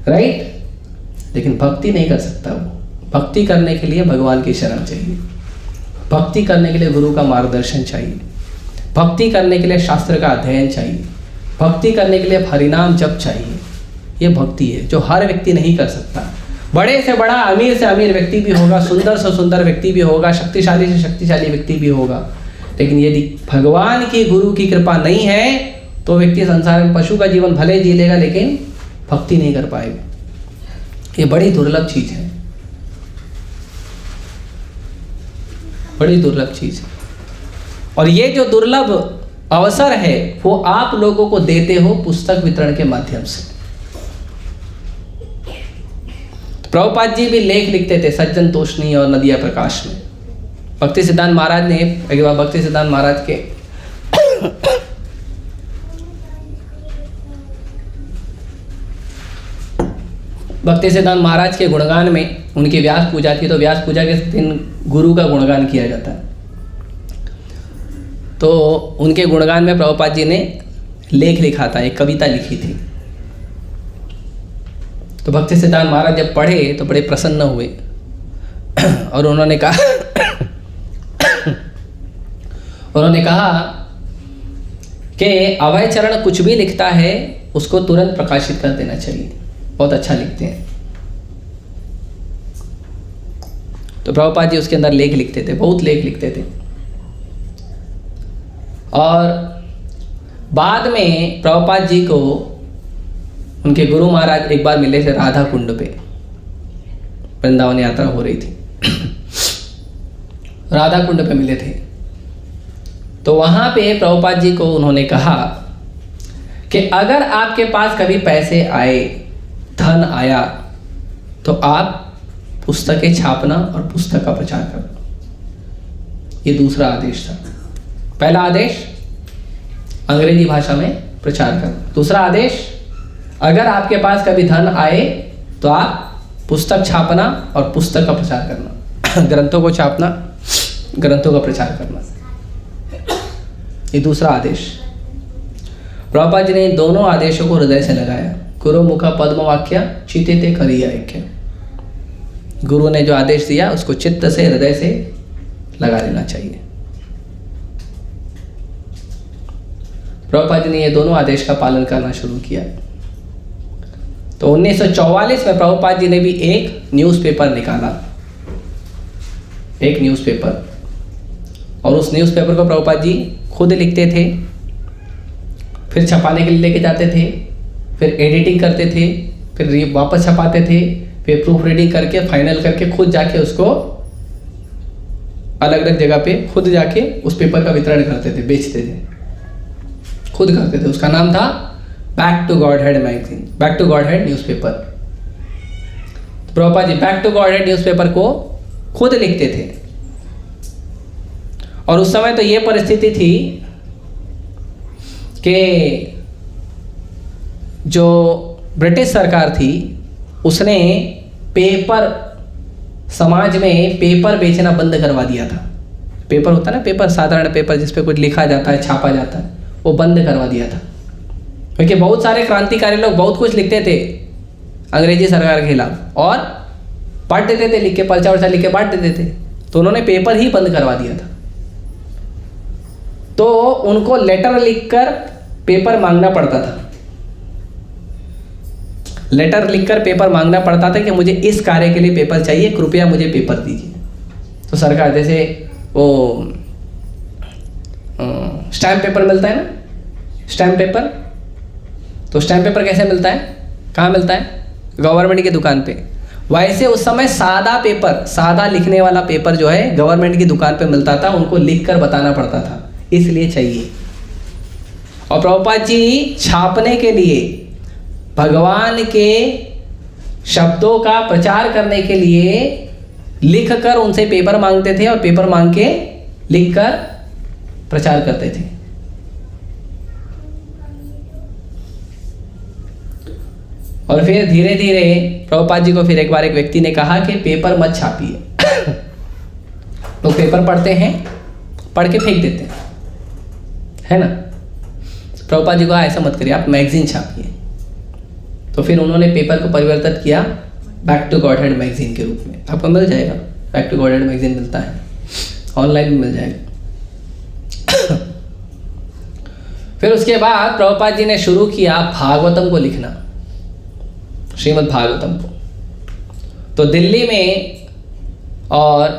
राइट? लेकिन भक्ति नहीं कर सकता वो। भक्ति करने के लिए भगवान की शरण चाहिए, भक्ति करने के लिए गुरु का मार्गदर्शन चाहिए, भक्ति करने के लिए शास्त्र का अध्ययन चाहिए, भक्ति करने के लिए हरिनाम जप चाहिए। ये भक्ति है जो हर व्यक्ति नहीं कर सकता। बड़े से बड़ा, अमीर से अमीर व्यक्ति भी होगा, सुंदर से सुंदर व्यक्ति भी होगा, शक्तिशाली से शक्तिशाली व्यक्ति भी होगा, लेकिन यदि भगवान की, गुरु की कृपा नहीं है तो व्यक्ति संसार में पशु का जीवन भले जी लेगा लेकिन भक्ति नहीं कर पाएगा। ये बड़ी दुर्लभ चीज है, बड़ी दुर्लभ चीज है। और ये जो दुर्लभ अवसर है वो आप लोगों को देते हो पुस्तक वितरण के माध्यम से। प्रभुपाद जी भी लेख लिखते थे सज्जन तोषणी और नदिया प्रकाश में। भक्ति सिद्धांत महाराज ने एक बार भक्ति सिद्धांत महाराज के भक्ति सिद्धांत महाराज के गुणगान में, उनकी व्यास पूजा थी तो व्यास पूजा के दिन गुरु का गुणगान किया जाता है, तो उनके गुणगान में प्रभुपाद जी ने लेख लिखा था, एक कविता लिखी थी। तो भक्ति सिद्धांत महाराज जब पढ़े तो बड़े प्रसन्न हुए और उन्होंने कहा कि अभय चरण कुछ भी लिखता है उसको तुरंत प्रकाशित कर देना चाहिए, बहुत अच्छा लिखते हैं। तो प्रभुपाद जी उसके अंदर लेख लिखते थे, बहुत लेख लिखते थे। और बाद में प्रभुपाद जी को उनके गुरु महाराज एक बार मिले थे राधा कुंड पे, वृंदावन यात्रा हो रही थी राधा कुंड पे मिले थे। तो वहाँ पे प्रभुपाद जी को उन्होंने कहा कि अगर आपके पास कभी पैसे आए, धन आया, तो आप पुस्तकें छापना और पुस्तक का प्रचार करना। ये दूसरा आदेश था। पहला आदेश अंग्रेजी भाषा में प्रचार करना, दूसरा आदेश अगर आपके पास कभी धन आए तो आप पुस्तक छापना और पुस्तक का प्रचार करना, ग्रंथों को छापना, ग्रंथों का प्रचार करना। ये दूसरा आदेश। प्रभुपाद जी ने इन दोनों आदेशों को हृदय से लगाया। गुरु मुखा पद्म वाक्य चित्ते करिया ऐक्य। गुरु ने जो आदेश दिया उसको चित्त से, हृदय से लगा लेना चाहिए। प्रभुपाद जी ने ये दोनों आदेश का पालन करना शुरू किया। तो 1944 में प्रभुपाद जी ने भी एक न्यूज़पेपर निकाला, एक न्यूज़पेपर, और उस न्यूज़पेपर को प्रभुपाद जी खुद लिखते थे, फिर छपाने के लिए लेके जाते थे, फिर एडिटिंग करते थे, फिर वापस छपाते थे, फिर प्रूफ रीडिंग करके फाइनल करके खुद जाके उसको अलग अलग जगह पे खुद जाके उस पेपर का वितरण करते थे, बेचते थे, खुद करते थे। उसका नाम था back to Godhead magazine, back to Godhead newspaper. तो Prabhupada ji back to Godhead newspaper को खुद लिखते थे। और उस समय तो ये परिस्थिति थी कि जो ब्रिटिश सरकार थी उसने पेपर, समाज में पेपर बेचना बंद करवा दिया था। पेपर होता है ना, पेपर, साधारण पेपर जिस पे कुछ लिखा जाता है, छापा जाता है, वो बंद करवा दिया था। क्योंकि बहुत सारे क्रांतिकारी लोग बहुत कुछ लिखते थे अंग्रेजी सरकार के खिलाफ और बांट देते थे, लिख के पर्चा वर्चा लिख के बांट देते थे। तो उन्होंने पेपर ही बंद करवा दिया था। तो उनको लेटर लिखकर पेपर मांगना पड़ता था, लेटर लिखकर पेपर मांगना पड़ता था कि मुझे इस कार्य के लिए पेपर चाहिए, कृपया मुझे पेपर दीजिए। तो सरकार, जैसे वो स्टैम्प पेपर मिलता है ना, स्टैम्प पेपर, तो स्टैम्प पेपर कैसे मिलता है, कहाँ मिलता है, गवर्नमेंट की दुकान पे। वैसे उस समय सादा पेपर, सादा लिखने वाला पेपर जो है गवर्नमेंट की दुकान पे मिलता था, उनको लिख कर बताना पड़ता था, इसलिए चाहिए। और प्रभुपाद जी छापने के लिए, भगवान के शब्दों का प्रचार करने के लिए लिख कर उनसे पेपर मांगते थे और पेपर मांग के लिख कर प्रचार करते थे। और फिर धीरे धीरे प्रभुपाद जी को फिर एक बार एक व्यक्ति ने कहा कि पेपर मत छापिए। लोग पेपर पढ़ते हैं, पढ़ के फेंक देते हैं, है ना। प्रभुपाद जी को ऐसा मत करिए, आप मैगजीन छापिए। तो फिर उन्होंने पेपर को परिवर्तित किया बैक टू गॉडहेड मैगजीन के रूप में। आपको मिल जाएगा, बैक टू गॉडहेड मैगजीन मिलता है, ऑनलाइन भी मिल जाएगा। फिर उसके बाद प्रभुपाद जी ने शुरू किया भागवतम को लिखना, श्रीमद् भागवतम को। तो दिल्ली में और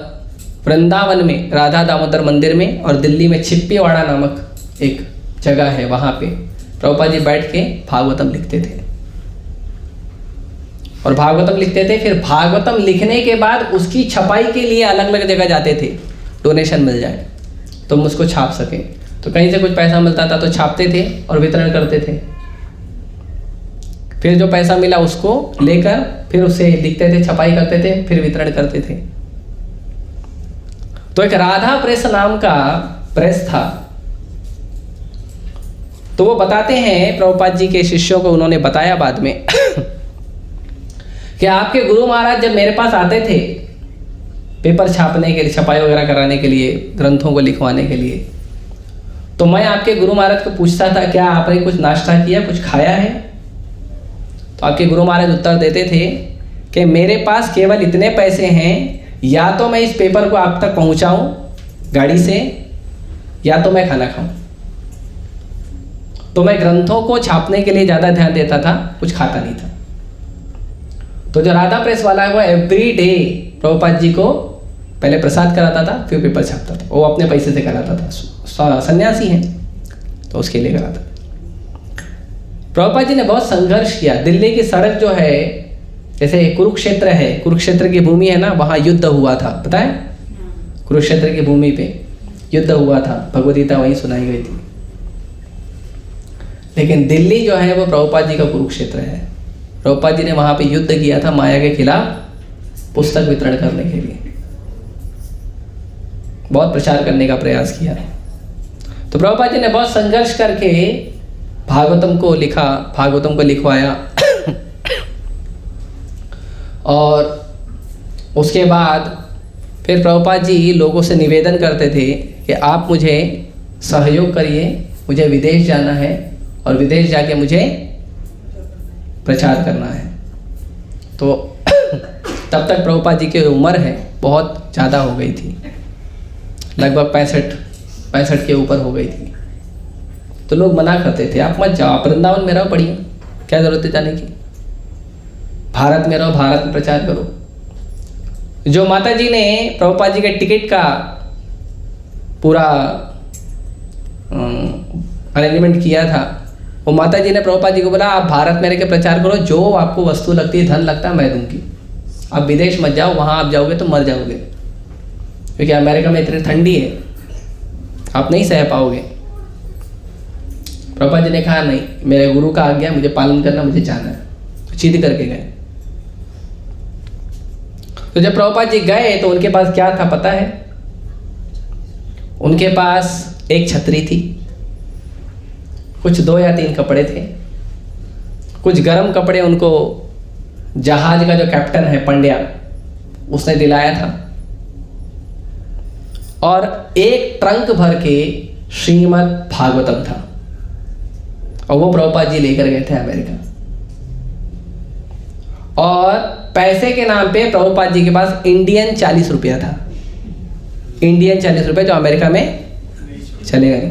वृंदावन में राधा दामोदर मंदिर में, और दिल्ली में छिप्पीवाड़ा नामक एक जगह है, वहाँ पे प्रभुपाद जी बैठ के भागवतम लिखते थे। और भागवतम लिखते थे, फिर भागवतम लिखने के बाद उसकी छपाई के लिए अलग अलग जगह जाते थे, डोनेशन मिल जाए तो हम उसको छाप सकें। तो कहीं से कुछ पैसा मिलता था तो छापते थे और वितरण करते थे। फिर जो पैसा मिला उसको लेकर फिर उससे लिखते थे, छपाई करते थे, फिर वितरण करते थे। तो एक राधा प्रेस नाम का प्रेस था। तो वो बताते हैं, प्रभुपाद जी के शिष्यों को उन्होंने बताया बाद में कि आपके गुरु महाराज जब मेरे पास आते थे पेपर छापने के लिए, छपाई वगैरह कराने के लिए, ग्रंथों को लिखवाने के लिए, तो मैं आपके गुरु महाराज को पूछता था क्या आपने कुछ नाश्ता किया, कुछ खाया है? तो आपके गुरु महाराज उत्तर देते थे कि मेरे पास केवल इतने पैसे हैं, या तो मैं इस पेपर को आप तक पहुंचाऊं गाड़ी से, या तो मैं खाना खाऊं। तो मैं ग्रंथों को छापने के लिए ज़्यादा ध्यान देता था, कुछ खाता नहीं था। तो जो राधा प्रेस वाला है वो एवरी डे प्रभुपाद जी को पहले प्रसाद कराता था, फिर पेपर छापता था। वो अपने पैसे से कराता था, सन्यासी हैं तो उसके लिए कराता था। प्रभुपाद जी ने बहुत संघर्ष किया। दिल्ली की सड़क जो है, जैसे कुरुक्षेत्र है, कुरुक्षेत्र की भूमि है ना, वहाँ युद्ध हुआ था, पता है? कुरुक्षेत्र की भूमि पे युद्ध हुआ था, भगवद गीता वहीं सुनाई गई थी। लेकिन दिल्ली जो है वो प्रभुपाद जी का कुरुक्षेत्र है। प्रभुपाद जी ने वहाँ पे युद्ध किया था माया के खिलाफ, पुस्तक वितरण करने के लिए बहुत प्रचार करने का प्रयास किया। तो प्रभुपाद जी ने बहुत संघर्ष करके भागवतम को लिखा, भागवतम को लिखवाया। और उसके बाद फिर प्रभुपाद जी लोगों से निवेदन करते थे कि आप मुझे सहयोग करिए, मुझे विदेश जाना है और विदेश जाके मुझे प्रचार करना है। तो तब तक प्रभुपाद जी की उम्र है बहुत ज़्यादा हो गई थी, लगभग 65 के ऊपर हो गई थी। तो लोग मना करते थे, आप मत जाओ, आप वृंदावन में रहो, बढ़िया, क्या ज़रूरत है जाने की, भारत में रहो, भारत में प्रचार करो। जो माता जी ने प्रभुपाद जी के टिकट का पूरा अरेंजमेंट किया था, वो माता जी ने प्रभुपाद जी को बोला आप भारत में रह के प्रचार करो, जो आपको वस्तु लगती है, धन लगता है, मैं दूंगी। आप विदेश मत जाओ, वहाँ आप जाओगे तो मर जाओगे, क्योंकि अमेरिका में इतनी ठंडी है, आप नहीं सह पाओगे। प्रभुपाद जी ने कहा नहीं, मेरे गुरु का आज्ञा, मुझे पालन करना, मुझे जाना है। तो जिद करके गए। तो जब प्रभुपाद जी गए तो उनके पास क्या था पता है? उनके पास एक छतरी थी, कुछ 2 या 3 कपड़े थे, कुछ गर्म कपड़े उनको जहाज का जो कैप्टन है पंड्या उसने दिलाया था, और एक ट्रंक भर के श्रीमद् भागवतम था, और वो प्रभुपाद जी लेकर गए थे अमेरिका। और पैसे के नाम पे प्रभुपाद जी के पास इंडियन 40 रुपया था, इंडियन 40 रुपये जो अमेरिका में चलेगा नहीं।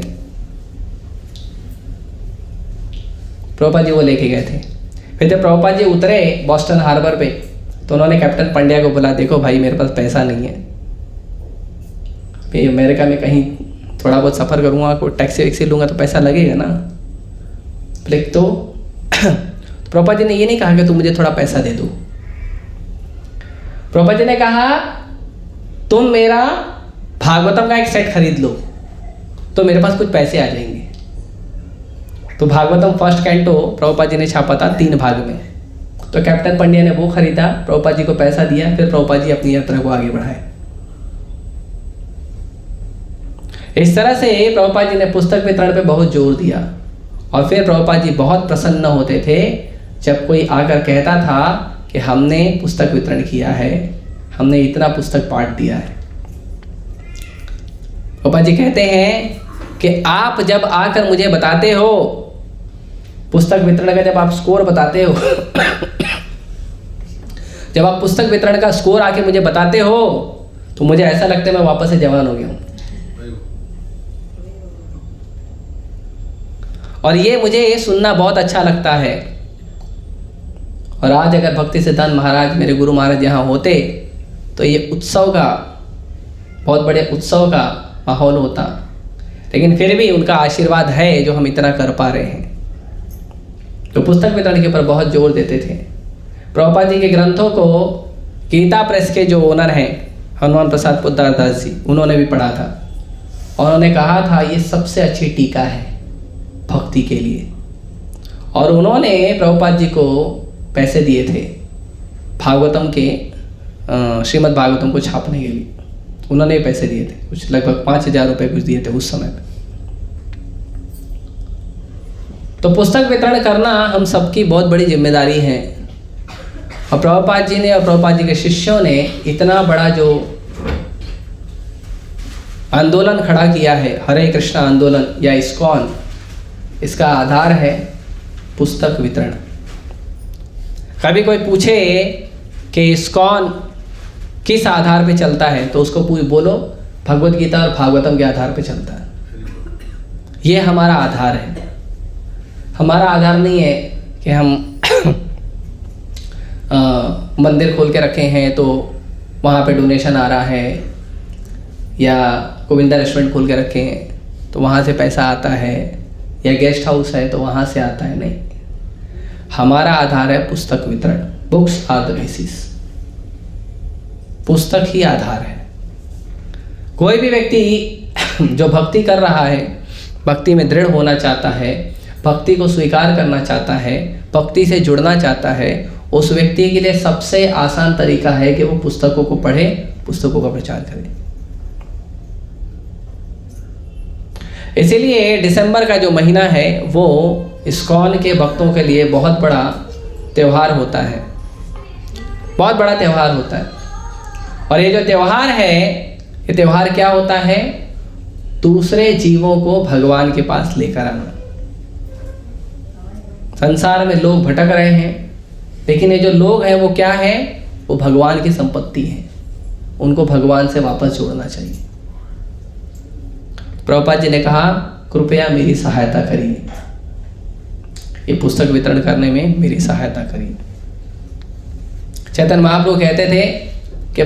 प्रभुपाद जी वो लेके गए थे। फिर जब प्रभुपाद जी उतरे बॉस्टन हार्बर पे तो उन्होंने कैप्टन पंड्या को बोला, देखो भाई मेरे पास पैसा नहीं है, भाई अमेरिका में कहीं थोड़ा बहुत सफ़र करूँगा, कोई टैक्सी वैक्सी लूँगा तो पैसा लगेगा ना। तो प्रभुपाद जी ने ये नहीं कहा कि तुम मुझे थोड़ा पैसा दे दो। प्रभुपाद जी ने कहा तुम मेरा भागवतम का एक सेट खरीद लो तो मेरे पास कुछ पैसे आ जाएंगे। तो भागवतम फर्स्ट कैंटो प्रभुपाद जी ने छापा था 3 भाग में। तो कैप्टन पंड्या ने वो खरीदा, प्रभुपाद जी को पैसा दिया, फिर प्रभुपाद जी अपनी यात्रा को आगे बढ़ाए। इस तरह से प्रभुपाद जी ने पुस्तक वितरण पे बहुत जोर दिया। और फिर प्रभुपाद जी बहुत प्रसन्न होते थे जब कोई आकर कहता था कि हमने पुस्तक वितरण किया है, हमने इतना पुस्तक पाठ दिया है। प्रभुपाद जी कहते हैं कि आप जब आकर मुझे बताते हो, पुस्तक वितरण का जब आप स्कोर बताते हो जब आप पुस्तक वितरण का स्कोर आके मुझे बताते हो तो मुझे ऐसा लगता है मैं वापस से जवान हो गया हूँ। और ये मुझे सुनना बहुत अच्छा लगता है। और आज अगर भक्ति सिद्धांत महाराज, मेरे गुरु महाराज यहाँ होते तो ये उत्सव का, बहुत बड़े उत्सव का माहौल होता। लेकिन फिर भी उनका आशीर्वाद है जो हम इतना कर पा रहे हैं। तो पुस्तक वितरण के ऊपर बहुत जोर देते थे। प्रभुपाद जी के ग्रंथों को गीता प्रेस के जो ओनर हैं हनुमान प्रसाद पोद्दार दास जी, उन्होंने भी पढ़ा था और उन्होंने कहा था ये सबसे अच्छी टीका है भक्ति के लिए। और उन्होंने प्रभुपाद जी को पैसे दिए थे भागवतम के, श्रीमद् भागवतम को छापने के लिए। उन्होंने पैसे दिए थे, कुछ लगभग 5,000 रुपये कुछ दिए थे उस समय पे। तो पुस्तक वितरण करना हम सबकी बहुत बड़ी जिम्मेदारी है। और प्रभुपाद जी ने और प्रभुपाद जी के शिष्यों ने इतना बड़ा जो आंदोलन खड़ा किया है, हरे कृष्णा आंदोलन या इस्कॉन, इसका आधार है पुस्तक वितरण। कभी कोई पूछे कि इस्कॉन किस आधार पे चलता है तो उसको बोलो भगवत गीता और भागवतम के आधार पे चलता है। ये हमारा आधार है। हमारा आधार नहीं है कि हम मंदिर खोल के रखे हैं तो वहाँ पे डोनेशन आ रहा है, या गोविंदा रेस्टोरेंट खोल के रखे हैं तो वहाँ से पैसा आता है, या गेस्ट हाउस है तो वहाँ से आता है। नहीं, हमारा आधार है पुस्तक वितरण। Books are the basis. पुस्तक ही आधार है। कोई भी व्यक्ति जो भक्ति कर रहा है, भक्ति में दृढ़ होना चाहता है, भक्ति को स्वीकार करना चाहता है, भक्ति से जुड़ना चाहता है, उस व्यक्ति के लिए सबसे आसान तरीका है कि वो पुस्तकों को पढ़े, पुस्तकों का प्रचार करे। इसीलिए दिसंबर का जो महीना है वो इस्कॉन के भक्तों के लिए बहुत बड़ा त्यौहार होता है, बहुत बड़ा त्यौहार होता है। और ये जो त्यौहार है, ये त्यौहार क्या होता है? दूसरे जीवों को भगवान के पास लेकर आना। संसार में लोग भटक रहे हैं, लेकिन ये जो लोग हैं वो क्या है? वो भगवान की संपत्ति है। उनको भगवान से वापस जोड़ना चाहिए। प्रभुपाद जी ने कहा कृपया मेरी सहायता करिए, ये पुस्तक वितरण करने में मेरी सहायता करिए। चैतन्य महाप्रभु कहते थे कि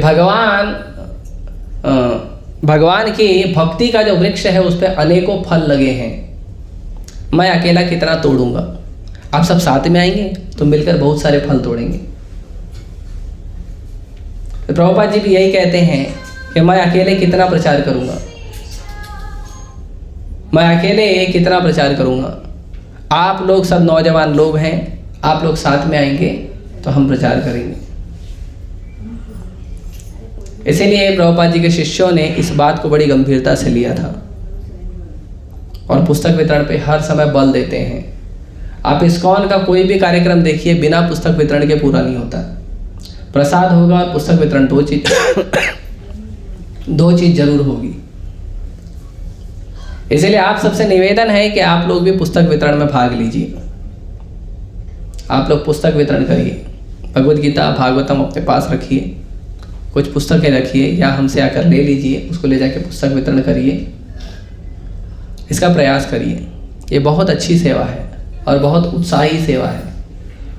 भगवान की भक्ति का जो वृक्ष है उस पर अनेकों फल लगे हैं, मैं अकेला कितना तोड़ूंगा, आप सब साथ में आएंगे तो मिलकर बहुत सारे फल तोड़ेंगे। तो प्रभुपाद जी भी यही कहते हैं कि मैं अकेले कितना प्रचार करूंगा, मैं अकेले कितना प्रचार करूंगा। आप लोग सब नौजवान लोग हैं, आप लोग साथ में आएंगे तो हम प्रचार करेंगे। इसीलिए प्रभुपाद जी के शिष्यों ने इस बात को बड़ी गंभीरता से लिया था और पुस्तक वितरण पे हर समय बल देते हैं। आप इस्कॉन का कोई भी कार्यक्रम देखिए, बिना पुस्तक वितरण के पूरा नहीं होता। प्रसाद होगा और पुस्तक वितरण, दो चीज जरूर होगी। इसलिए आप सबसे निवेदन है कि आप लोग भी पुस्तक वितरण में भाग लीजिए। आप लोग पुस्तक वितरण करिए, भगवत गीता भागवतम अपने पास रखिए, कुछ पुस्तकें रखिए या हमसे आकर ले लीजिए, उसको ले जाके पुस्तक वितरण करिए। इसका प्रयास करिए। ये बहुत अच्छी सेवा है और बहुत उत्साही सेवा है।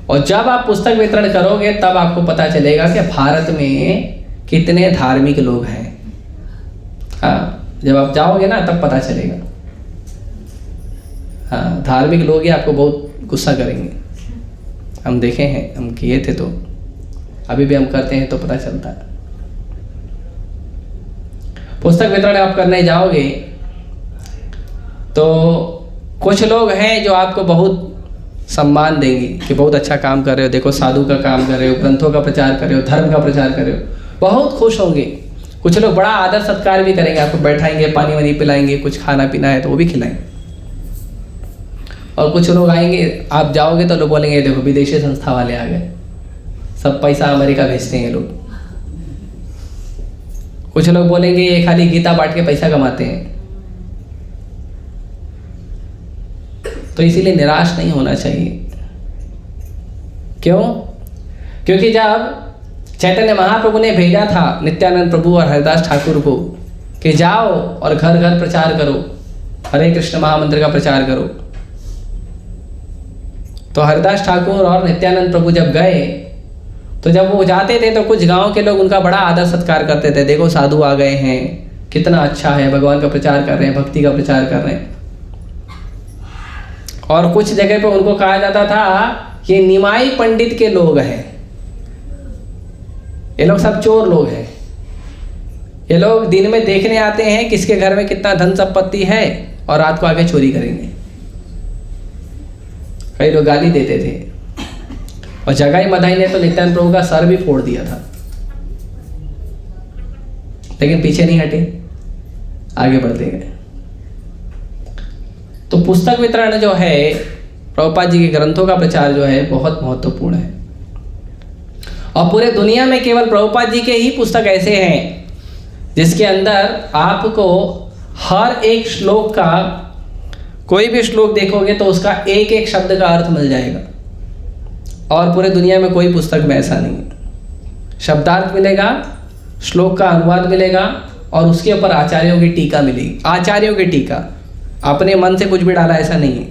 और जब आप पुस्तक वितरण करोगे तब आपको पता चलेगा कि भारत में कितने धार्मिक लोग हैं। हाँ, जब आप जाओगे ना तब पता चलेगा। हाँ, धार्मिक लोग ही आपको बहुत गुस्सा करेंगे। हम देखे हैं, हम किए थे तो अभी भी हम करते हैं तो पता चलता है। पुस्तक वितरण आप करने जाओगे तो कुछ लोग हैं जो आपको बहुत सम्मान देंगे कि बहुत अच्छा काम कर रहे हो, देखो साधु का काम कर रहे हो, ग्रंथों का प्रचार कर रहे हो, धर्म का प्रचार कर रहे हो, बहुत खुश होंगे। कुछ लोग बड़ा आदर सत्कार भी करेंगे, आपको बैठाएंगे, पानी वानी पिलाएंगे, कुछ खाना पीना है तो वो भी खिलाएंगे। और कुछ लोग आएंगे, आप जाओगे तो लोग बोलेंगे देखो विदेशी संस्था वाले आ गए, सब पैसा अमेरिका भेजते हैं लोग। कुछ लोग बोलेंगे ये खाली गीता बांट के पैसा कमाते हैं। तो इसीलिए निराश नहीं होना चाहिए। क्यों? क्योंकि जब चैतन्य महाप्रभु ने भेजा था नित्यानंद प्रभु और हरिदास ठाकुर को कि जाओ और घर घर प्रचार करो, हरे कृष्ण महामंत्र का प्रचार करो। तो हरिदास ठाकुर और नित्यानंद प्रभु जब गए तो जब वो जाते थे तो कुछ गांव के लोग उनका बड़ा आदर सत्कार करते थे। देखो साधु आ गए हैं, कितना अच्छा है, भगवान का प्रचार कर रहे हैं, भक्ति का प्रचार कर रहे हैं। और कुछ जगह पे उनको कहा जाता था ये निमाई पंडित के लोग हैं, ये लोग सब चोर लोग हैं, ये लोग दिन में देखने आते हैं किसके घर में कितना धन संपत्ति है और रात को आके चोरी करेंगे। कई लोग गाली देते थे और जगाई मधाई ने तो नित्यानंद प्रभु का सर भी फोड़ दिया था, लेकिन पीछे नहीं हटे, आगे बढ़ते गए। तो पुस्तक वितरण जो है, प्रभुपाद जी के ग्रंथों का प्रचार जो है बहुत महत्वपूर्ण है। और पूरे दुनिया में केवल प्रभुपाद जी के ही पुस्तक ऐसे हैं जिसके अंदर आपको हर एक श्लोक का, कोई भी श्लोक देखोगे तो उसका एक एक शब्द का अर्थ मिल जाएगा। और पूरे दुनिया में कोई पुस्तक में ऐसा नहीं है। शब्दार्थ मिलेगा, श्लोक का अनुवाद मिलेगा और उसके ऊपर आचार्यों की टीका मिलेगी। आचार्यों की टीका, अपने मन से कुछ भी डाला ऐसा नहीं है।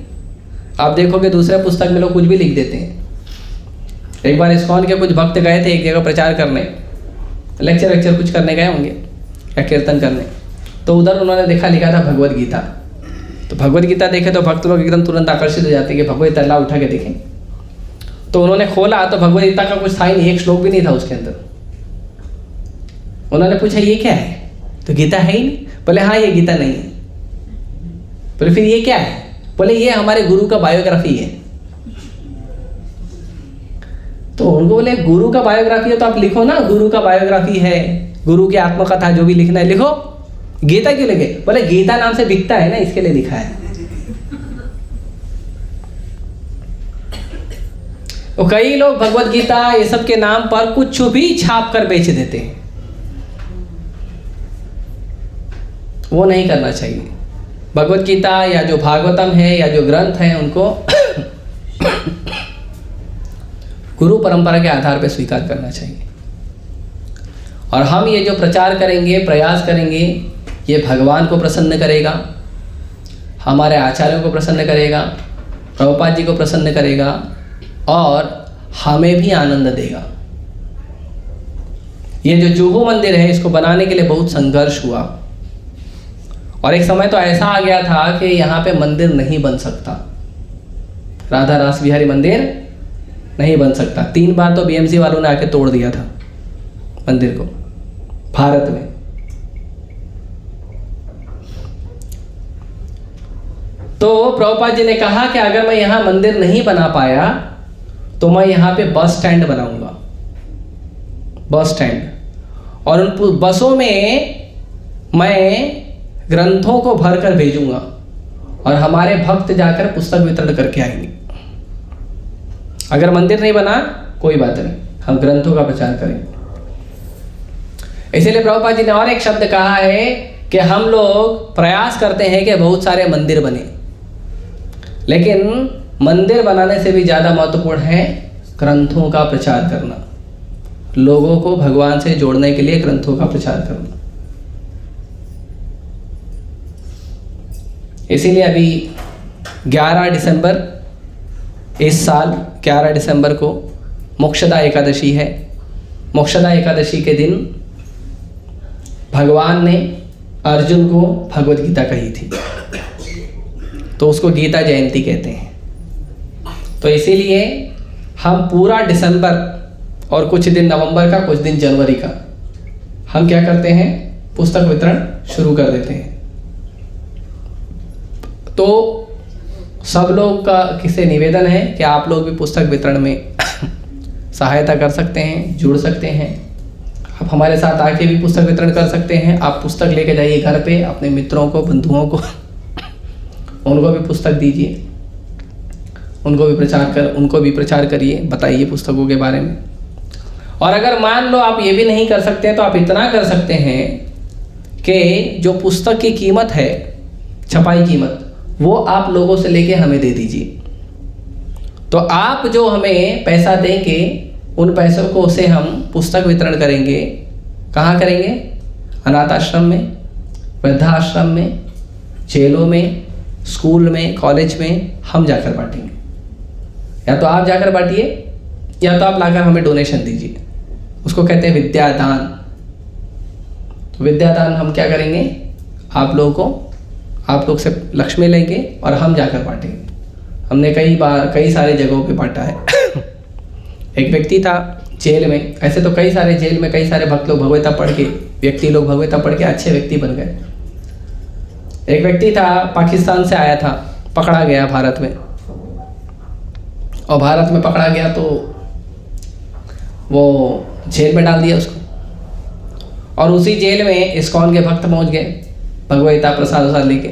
आप देखोगे दूसरे पुस्तक में लोग कुछ भी लिख देते हैं। एक बार इस्कॉन के कुछ भक्त गए थे एक जगह प्रचार करने, लेक्चर कुछ करने गए होंगे या कीर्तन करने, तो उधर उन्होंने देखा लिखा था भगवद गीता। तो भगवद गीता देखे तो भक्त लोग एकदम तुरंत आकर्षित हो जाते हैं कि भगवद गीता उठा के देखें। तो उन्होंने खोला तो भगवद गीता का कुछ था ही नहीं, एक श्लोक भी नहीं था उसके अंदर। उन्होंने पूछा ये क्या है, तो गीता है ही नहीं। बोले हाँ ये गीता नहीं है। बोले फिर ये क्या है? बोले ये हमारे गुरु का बायोग्राफी है। तो उनको बोले गुरु का बायोग्राफी है तो आप लिखो ना, गुरु का बायोग्राफी है, गुरु की आत्मकथा जो भी लिखना है लिखो, गीता क्यों लिखे? बोले गीता नाम से बिकता है ना, इसके लिए लिखा है। तो कई लोग भगवत गीता ये सब के नाम पर कुछ भी छाप कर बेच देते हैं, वो नहीं करना चाहिए। भगवत गीता या जो भागवतम है या जो ग्रंथ हैं उनको गुरु परंपरा के आधार पर स्वीकार करना चाहिए। और हम ये जो प्रचार करेंगे, प्रयास करेंगे, ये भगवान को प्रसन्न करेगा, हमारे आचार्यों को प्रसन्न करेगा, प्रभुपाद जी को प्रसन्न करेगा और हमें भी आनंद देगा। ये जो जुहू मंदिर है इसको बनाने के लिए बहुत संघर्ष हुआ और एक समय तो ऐसा आ गया था कि यहाँ पे मंदिर नहीं बन सकता, राधा रास बिहारी मंदिर नहीं बन सकता। 3 बार तो बीएमसी वालों ने आके तोड़ दिया था मंदिर को भारत में। तो प्रभुपाद जी ने कहा कि अगर मैं यहाँ मंदिर नहीं बना पाया तो मैं यहाँ पे बस स्टैंड बनाऊंगा, बस स्टैंड, और उन बसों में मैं ग्रंथों को भर कर भेजूंगा और हमारे भक्त जाकर पुस्तक वितरण करके आएंगे। अगर मंदिर नहीं बना कोई बात नहीं, हम ग्रंथों का प्रचार करेंगे। इसलिए प्रभुपाद जी ने और एक शब्द कहा है कि हम लोग प्रयास करते हैं कि बहुत सारे मंदिर बने, लेकिन मंदिर बनाने से भी ज़्यादा महत्वपूर्ण है ग्रंथों का प्रचार करना, लोगों को भगवान से जोड़ने के लिए ग्रंथों का प्रचार करना। इसीलिए अभी 11 दिसंबर इस साल 11 दिसंबर को मोक्षदा एकादशी है। मोक्षदा एकादशी के दिन भगवान ने अर्जुन को भगवद गीता कही थी, तो उसको गीता जयंती कहते हैं। तो इसीलिए हम पूरा दिसंबर और कुछ दिन नवंबर का, कुछ दिन जनवरी का, हम क्या करते हैं, पुस्तक वितरण शुरू कर देते हैं। तो सब लोग का किसे निवेदन है कि आप लोग भी पुस्तक वितरण में सहायता कर सकते हैं, जुड़ सकते हैं। आप हमारे साथ आके भी पुस्तक वितरण कर सकते हैं। आप पुस्तक लेके जाइए घर पे, अपने मित्रों को, बंधुओं को, उनको भी पुस्तक दीजिए, उनको भी प्रचार करिए, बताइए पुस्तकों के बारे में। और अगर मान लो आप ये भी नहीं कर सकते हैं तो आप इतना कर सकते हैं कि जो पुस्तक की कीमत है, छपाई कीमत, वो आप लोगों से लेके हमें दे दीजिए। तो आप जो हमें पैसा देंगे उन पैसों को से हम पुस्तक वितरण करेंगे। कहाँ करेंगे? अनाथ आश्रम में, वृद्धाश्रम में, जेलों में, स्कूल में, कॉलेज में हम जाकर बांटेंगे। या तो आप जाकर बांटिए या तो आप लाकर हमें डोनेशन दीजिए। उसको कहते हैं विद्यादान। तो विद्यादान हम क्या करेंगे? आप लोग से लक्ष्मी लेंगे और हम जाकर बांटेंगे। हमने कई सारे जगहों पे बांटा है। एक व्यक्ति था जेल में, ऐसे तो कई सारे जेल में कई सारे भक्त लोग भगवता पढ़ के अच्छे व्यक्ति बन गए। एक व्यक्ति था पाकिस्तान से आया था, पकड़ा गया भारत में, और भारत में पकड़ा गया तो वो जेल में डाल दिया उसको। और उसी जेल में इस्कॉन के भक्त पहुंच गए भगवता प्रसाद वसाद लेके।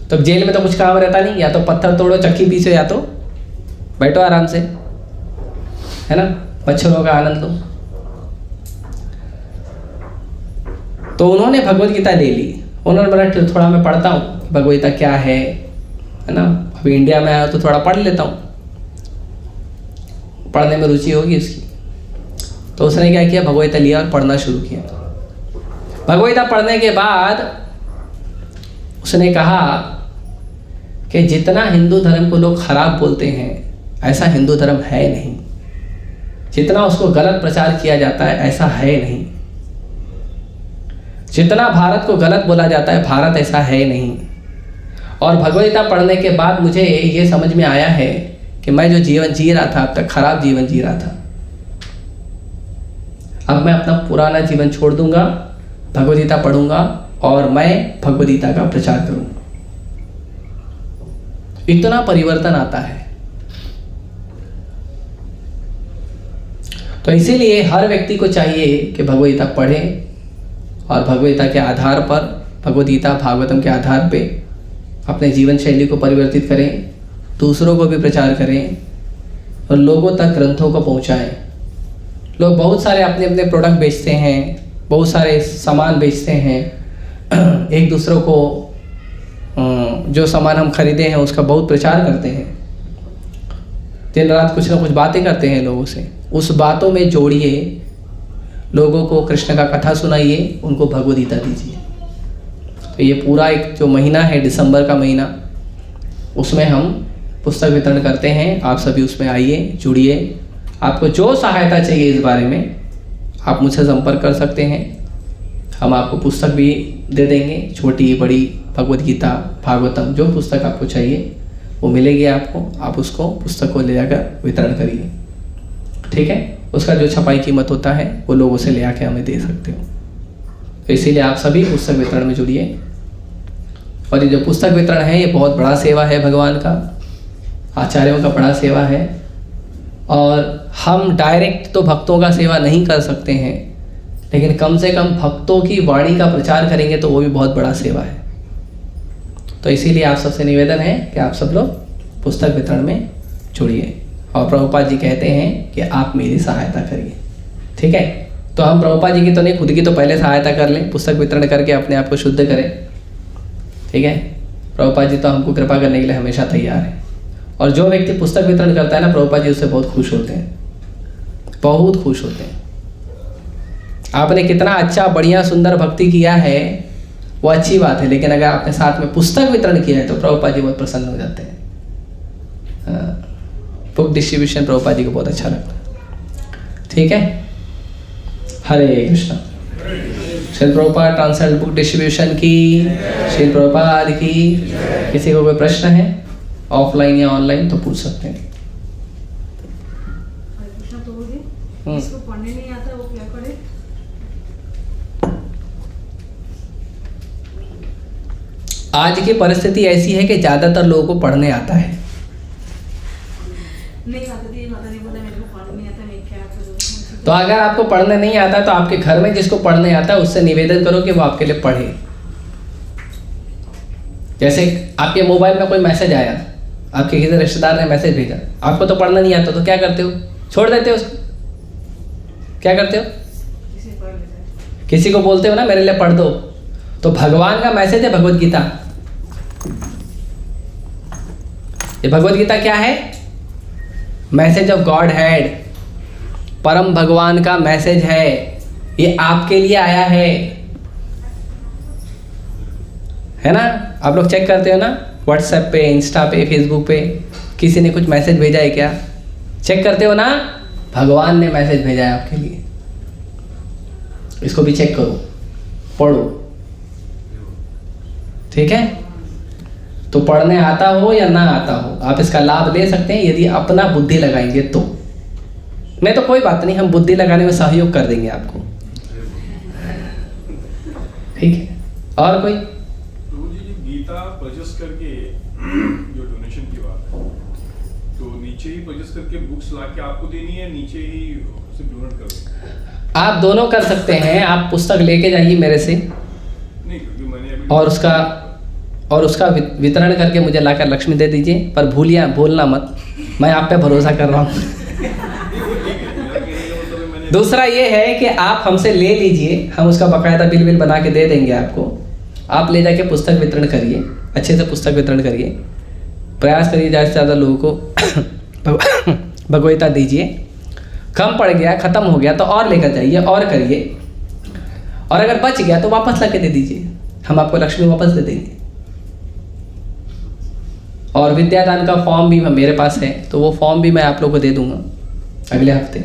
तो जेल में तो कुछ काम रहता नहीं, या तो पत्थर तोड़ो, चक्की पीसो, या तो बैठो आराम से, है ना, मच्छरों का आनंद लो। तो उन्होंने भगवत गीता ले ली। उन्होंने बोला थोड़ा मैं पढ़ता हूँ भगवत गीता क्या है ना, अभी इंडिया में आया तो थोड़ा पढ़ लेता हूँ, पढ़ने में रुचि होगी उसकी। तो उसने क्या किया? भगवत गीता लिया और पढ़ना शुरू किया। भगवत गीता पढ़ने के बाद उसने कहा कि जितना हिंदू धर्म को लोग खराब बोलते हैं ऐसा हिंदू धर्म है नहीं, जितना उसको गलत प्रचार किया जाता है ऐसा है नहीं, जितना भारत को गलत बोला जाता है भारत ऐसा है नहीं। और भगवत गीता पढ़ने के बाद मुझे ये समझ में आया है कि मैं जो जीवन जी रहा था अब तक खराब जीवन जी रहा था। अब मैं अपना पुराना जीवन छोड़ दूंगा, भगवत गीता पढ़ूंगा और मैं भगवत गीता का प्रचार करूंगा। इतना परिवर्तन आता है। तो इसीलिए हर व्यक्ति को चाहिए कि भगवत गीता पढ़े और भगवत गीता के आधार पर, भगवत गीता भागवतम के आधार पे अपने जीवन शैली को परिवर्तित करें, दूसरों को भी प्रचार करें और लोगों तक ग्रंथों को पहुंचाएं। लोग बहुत सारे अपने अपने प्रोडक्ट बेचते हैं, बहुत सारे सामान बेचते हैं, एक दूसरों को जो सामान हम खरीदे हैं उसका बहुत प्रचार करते हैं, दिन रात कुछ ना कुछ बातें करते हैं लोगों से। उस बातों में जोड़िए, लोगों को कृष्ण का कथा सुनाइए, उनको भगवत गीता दीजिए। तो ये पूरा एक जो महीना है दिसंबर का महीना, उसमें हम पुस्तक वितरण करते हैं। आप सभी उसमें आइए, जुड़िए। आपको जो सहायता चाहिए इस बारे में आप मुझसे संपर्क कर सकते हैं। हम आपको पुस्तक भी दे देंगे, छोटी बड़ी भगवत गीता भागवतम जो पुस्तक आपको चाहिए वो मिलेगी आपको। आप उसको पुस्तक को ले जाकर वितरण करिए, ठीक है। उसका जो छपाई कीमत होता है वो लोगों से ले आके हमें दे सकते हो। तो इसीलिए आप सभी पुस्तक वितरण में जुड़िए। और ये जो पुस्तक वितरण है ये बहुत बड़ा सेवा है, भगवान का, आचार्यों का बड़ा सेवा है। और हम डायरेक्ट तो भक्तों का सेवा नहीं कर सकते हैं, लेकिन कम से कम भक्तों की वाणी का प्रचार करेंगे तो वो भी बहुत बड़ा सेवा है। तो इसीलिए आप सबसे निवेदन है कि आप सब लोग पुस्तक वितरण में जुड़िए। और प्रभुपाद जी कहते हैं कि आप मेरी सहायता करिए, ठीक है। तो हम प्रभुपाद जी की तो नहीं, खुद की तो पहले सहायता कर लें, पुस्तक वितरण करके अपने आप को शुद्ध करें, ठीक है। प्रभुपाद जी तो हमको कृपा करने के लिए हमेशा तैयार है। और जो व्यक्ति पुस्तक वितरण करता है ना, प्रभुपाद जी उससे बहुत खुश होते हैं, बहुत खुश होते हैं। आपने कितना अच्छा बढ़िया सुंदर भक्ति किया है वो अच्छी बात है, लेकिन अगर आपने साथ में पुस्तक वितरण किया है तो प्रभुपाद जी बहुत प्रसन्न हो जाते हैं। बुक डिस्ट्रीब्यूशन प्रभुपाद जी को बहुत अच्छा लगता है, ठीक है। Hare Krishna. Srila Prabhupada translate book distribution की, श्रील प्रभुपाद की। किसी को कोई प्रश्न है ऑफलाइन या ऑनलाइन तो पूछ सकते हैं। इसको पढ़ने नहीं आता वो क्या करे? आज की परिस्थिति ऐसी है कि ज्यादातर लोगों को पढ़ने आता है। नहीं आता थी, माता जी बोला मेरे को पढ़ने नहीं आता, मैं क्या करूं? तो अगर आपको पढ़ने नहीं आता तो आपके घर में जिसको पढ़ने आता है उससे निवेदन करो कि वो आपके लिए पढ़े। जैसे आपके मोबाइल में कोई मैसेज आया, आपके किसी रिश्तेदार ने मैसेज भेजा, आपको तो पढ़ना नहीं आता तो क्या करते हो? छोड़ देते हो उसको? क्या करते हो? किसी को बोलते हो ना मेरे लिए पढ़ दो। तो भगवान का मैसेज है भगवत गीता। ये भगवत गीता क्या है? मैसेज ऑफ गॉड हेड, परम भगवान का मैसेज है, ये आपके लिए आया है ना। आप लोग चेक करते हो ना व्हाट्सएप पे, इंस्टा पे, फेसबुक पे, किसी ने कुछ मैसेज भेजा है क्या? चेक करते हो ना, भगवान ने मैसेज भेजा है आपके लिए। इसको भी चेक करो, पढ़ो, ठीक है। तो पढ़ने आता हो या ना आता हो, आप इसका लाभ ले सकते हैं यदि अपना बुद्धि लगाएंगे तो। मैं तो कोई बात नहीं, हम बुद्धि लगाने में सहयोग कर देंगे आपको, ठीक है। और कोई? तो जी गीता परचेस करके जो डोनेशन की बात है, तो नीचे ही परचेस करके बुक्स लाके आपको देनी है, नीचे ही सिर्फ डोनेट कर दें? आप दोनों कर सकते हैं। आप पुस्तक लेके जाइए मेरे से, नहीं क्योंकि मैंने अभी और उसका वितरण करके मुझे लाकर लक्ष्मी दे दीजिए, पर भूलना मत, मैं आप पे भरोसा कर रहा हूँ। दूसरा ये है कि आप हमसे ले लीजिए, हम उसका बकायदा बिल बना के दे देंगे आपको। आप ले जाके पुस्तक वितरण करिए, अच्छे से पुस्तक वितरण करिए, प्रयास करिए ज़्यादा से ज़्यादा लोगों को भगवद्गीता दीजिए। कम पड़ गया, ख़त्म हो गया तो और लेकर जाइए और करिए, और अगर बच गया तो वापस ला के दे दीजिए, हम आपको लक्ष्मी वापस दे देंगे। और विद्यादान का फॉर्म भी मेरे पास है, तो वो फॉर्म भी मैं आप लोगों को दे दूंगा अगले हफ्ते।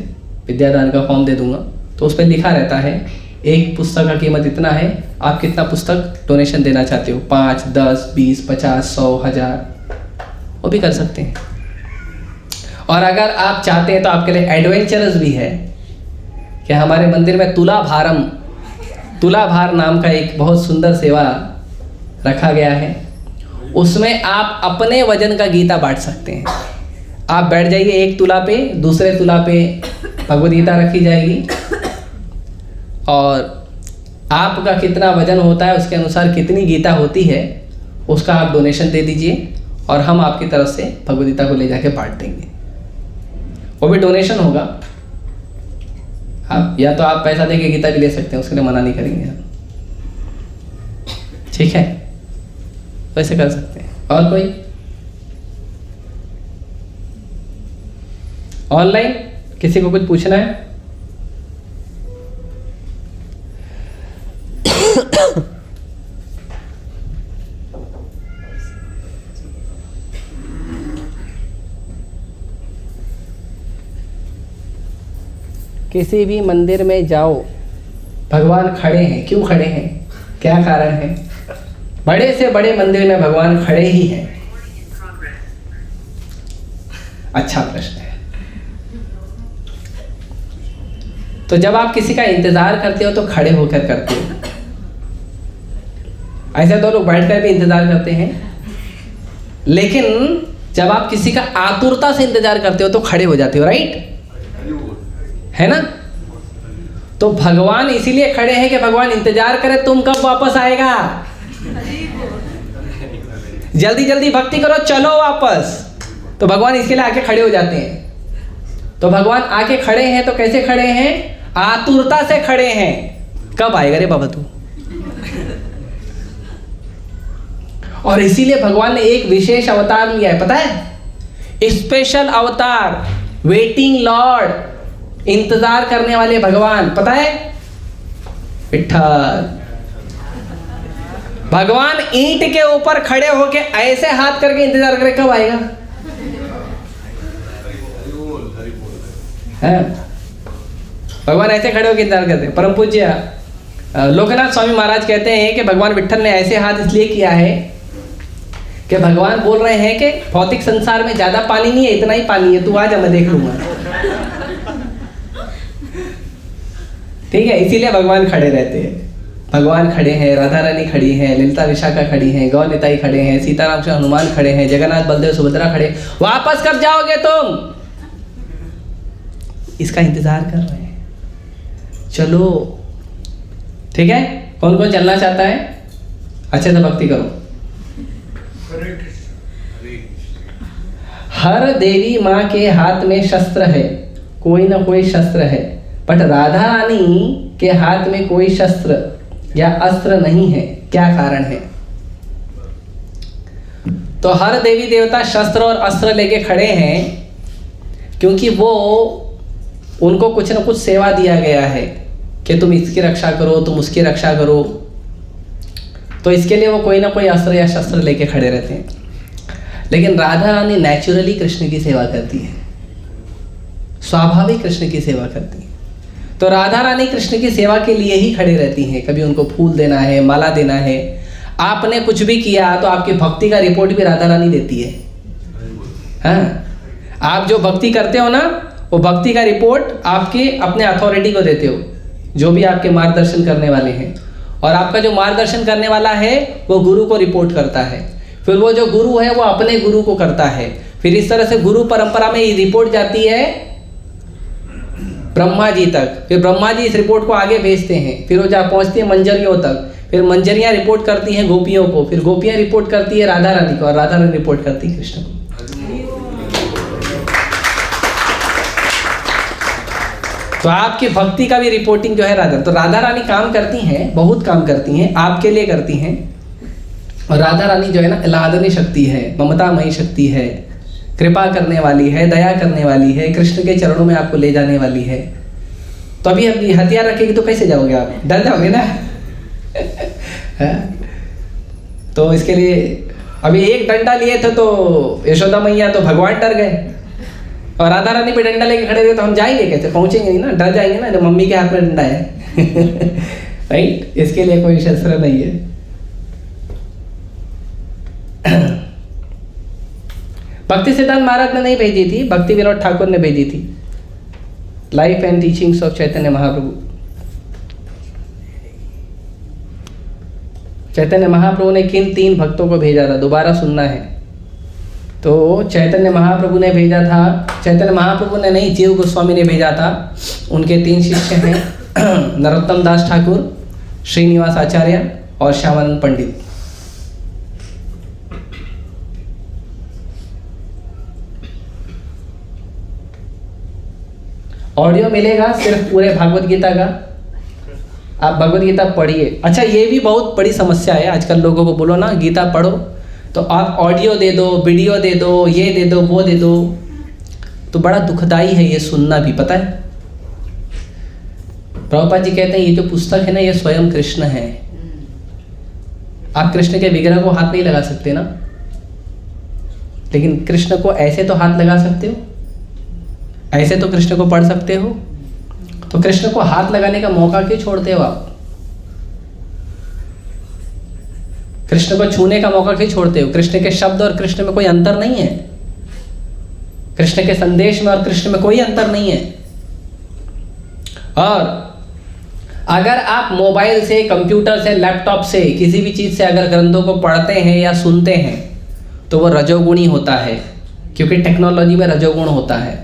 विद्यादान का फॉर्म दे दूंगा, तो उस पर लिखा रहता है एक पुस्तक का कीमत इतना है, आप कितना पुस्तक डोनेशन देना चाहते हो, 5, 10, 20, 50, 100, 1000, वो भी कर सकते हैं। और अगर आप चाहते हैं तो आपके लिए एडवेंचरस भी है कि हमारे मंदिर में तुलाभार नाम का एक बहुत सुंदर सेवा रखा गया है। उसमें आप अपने वजन का गीता बांट सकते हैं। आप बैठ जाइए, एक तुला पे, दूसरे तुला पे भगवद गीता रखी जाएगी, और आपका कितना वजन होता है उसके अनुसार कितनी गीता होती है उसका आप डोनेशन दे दीजिए, और हम आपकी तरफ से भगवद गीता को ले जाके बांट देंगे। वो भी डोनेशन होगा, आप या तो आप पैसा देके गीता भी ले सकते हैं, उसके लिए मना नहीं करेंगे हम, ठीक है, वैसे कर सकते हैं। और कोई? ऑनलाइन किसी को कुछ पूछना है? किसी भी मंदिर में जाओ, भगवान खड़े हैं, क्यों खड़े हैं, क्या कारण है? बड़े से बड़े मंदिर में भगवान खड़े ही हैं। अच्छा प्रश्न है। तो जब आप किसी का इंतजार करते हो तो खड़े होकर करते हो, ऐसे तो लोग बैठकर भी इंतजार करते हैं, लेकिन जब आप किसी का आतुरता से इंतजार करते हो तो खड़े हो जाते हो, राइट, है ना। तो भगवान इसीलिए खड़े हैं कि भगवान इंतजार करे तुम कब वापस आएगा, जल्दी जल्दी भक्ति करो, चलो वापस। तो भगवान इसके लिए आके खड़े हो जाते हैं। तो भगवान आके खड़े हैं तो कैसे खड़े हैं? आतुरता से खड़े हैं, कब आएगा रे बाबा तू। और इसीलिए भगवान ने एक विशेष अवतार लिया है, पता है, स्पेशल अवतार, वेटिंग लॉर्ड, इंतजार करने वाले भगवान, पता है, विठ्ठल। भगवान ईंट के ऊपर खड़े होके ऐसे हाथ करके इंतजार करे कब आएगा, है? भगवान ऐसे खड़े होकर इंतजार करते हैं। परम पूज्य लोकनाथ स्वामी महाराज कहते हैं कि भगवान विठ्ठल ने ऐसे हाथ इसलिए किया है कि भगवान बोल रहे हैं कि भौतिक संसार में ज्यादा पानी नहीं है, इतना ही पानी है, तू आ जा, मैं देख लूंगा। ठीक है, इसीलिए भगवान खड़े रहते हैं। भगवान खड़े हैं, राधा रानी खड़ी हैं, ललिता विशाखा खड़ी हैं, गौ निताई खड़े हैं, सीताराम कृष्ण हनुमान खड़े हैं, जगन्नाथ बलदेव सुभद्रा खड़े। वापस कब जाओगे तुम? इसका इंतजार कर रहे हैं, चलो, ठीक है। कौन कौन चलना चाहता है? अच्छे से भक्ति करो। हर देवी माँ के हाथ में शस्त्र है, कोई ना कोई शस्त्र है, बट राधा रानी के हाथ में कोई शस्त्र या अस्त्र नहीं है। क्या कारण है? तो हर देवी देवता शस्त्र और अस्त्र लेके खड़े हैं क्योंकि वो उनको कुछ ना कुछ सेवा दिया गया है कि तुम इसकी रक्षा करो, तुम उसकी रक्षा करो, तो इसके लिए वो कोई ना कोई अस्त्र या शस्त्र लेके खड़े रहते हैं। लेकिन राधा रानी नेचुरली कृष्ण की सेवा करती है, स्वाभाविक कृष्ण की सेवा करती है। तो राधा रानी कृष्ण की सेवा के लिए ही खड़े रहती हैं। कभी उनको फूल देना है, माला देना है, आपने कुछ भी किया तो आपकी भक्ति का रिपोर्ट भी राधा रानी देती है। हाँ, आप जो भक्ति करते हो ना, वो भक्ति का रिपोर्ट आपके अपने अथॉरिटी को देते हो, जो भी आपके मार्गदर्शन करने वाले हैं। और आपका जो मार्गदर्शन करने वाला है वो गुरु को रिपोर्ट करता है, फिर वो जो गुरु है वो अपने गुरु को करता है, फिर इस तरह से गुरु परंपरा में ये रिपोर्ट जाती है ब्रह्मा जी तक, फिर ब्रह्मा जी इस रिपोर्ट को आगे भेजते हैं, फिर वो जा पहुंचती है मंजरियों तक, फिर मंजरियां रिपोर्ट करती हैं गोपियों को, फिर गोपियां रिपोर्ट करती है राधा रानी को, और राधा रानी रिपोर्ट करती है कृष्ण को। तो आपकी भक्ति का भी रिपोर्टिंग जो है राधा, तो राधा रानी काम करती हैं, बहुत काम करती हैं, आपके लिए करती हैं। और राधा रानी जो है ना, लादनी शक्ति है, ममतामयी शक्ति है, कृपा करने वाली है, दया करने वाली है, कृष्ण के चरणों में आपको ले जाने वाली है। तो अभी हथियार रखेगी तो कैसे जाओगे आप, डर जाओगे ना। तो इसके लिए अभी एक डंडा लिए थे तो यशोदा मैया तो भगवान डर गए, और राधा रानी पे डंडा लेके खड़े हुए तो हम जाएंगे कैसे, पहुंचेंगे नहीं ना, डर जाएंगे ना, जब मम्मी के हाथ में डंडा है। राइट, इसके लिए कोई शस्त्र नहीं है। भक्ति सिद्धांत महाराज ने नहीं भेजी थी, भक्ति विनोद ठाकुर ने भेजी थी, life and teachings of Chaitanya Mahaprabhu. Chaitanya Mahaprabhu ने किन 3 भक्तों को भेजा था, दोबारा सुनना है। तो चैतन्य महाप्रभु ने भेजा था, चैतन्य महाप्रभु ने नहीं, जीव गोस्वामी ने भेजा था। उनके 3 शिष्य हैं, नरोत्तम दास ठाकुर, श्रीनिवास आचार्य और श्यामानंद पंडित। ऑडियो मिलेगा सिर्फ पूरे भागवत गीता का, आप भगवत गीता पढ़िए। अच्छा, ये भी बहुत बड़ी समस्या है आजकल, लोगों को बोलो ना गीता पढ़ो तो आप ऑडियो दे दो, वीडियो दे दो, ये दे दो, वो दे दो, तो बड़ा दुखदाई है ये सुनना भी, पता है। प्रभुपाद जी कहते हैं ये जो पुस्तक है ना, ये स्वयं कृष्ण है। आप कृष्ण के विग्रह को हाथ नहीं लगा सकते ना, लेकिन कृष्ण को ऐसे तो हाथ लगा सकते हो, ऐसे तो कृष्ण को पढ़ सकते हो। तो कृष्ण को हाथ लगाने का मौका क्यों छोड़ते हो आप, कृष्ण को छूने का मौका क्यों छोड़ते हो। कृष्ण के शब्द और कृष्ण में कोई अंतर नहीं है, कृष्ण के संदेश में और कृष्ण में कोई अंतर नहीं है। और अगर आप मोबाइल से, कंप्यूटर से, लैपटॉप से, किसी भी चीज़ से अगर ग्रंथों को पढ़ते हैं या सुनते हैं तो वो रजोगुणी होता है, क्योंकि टेक्नोलॉजी में रजोगुण होता है।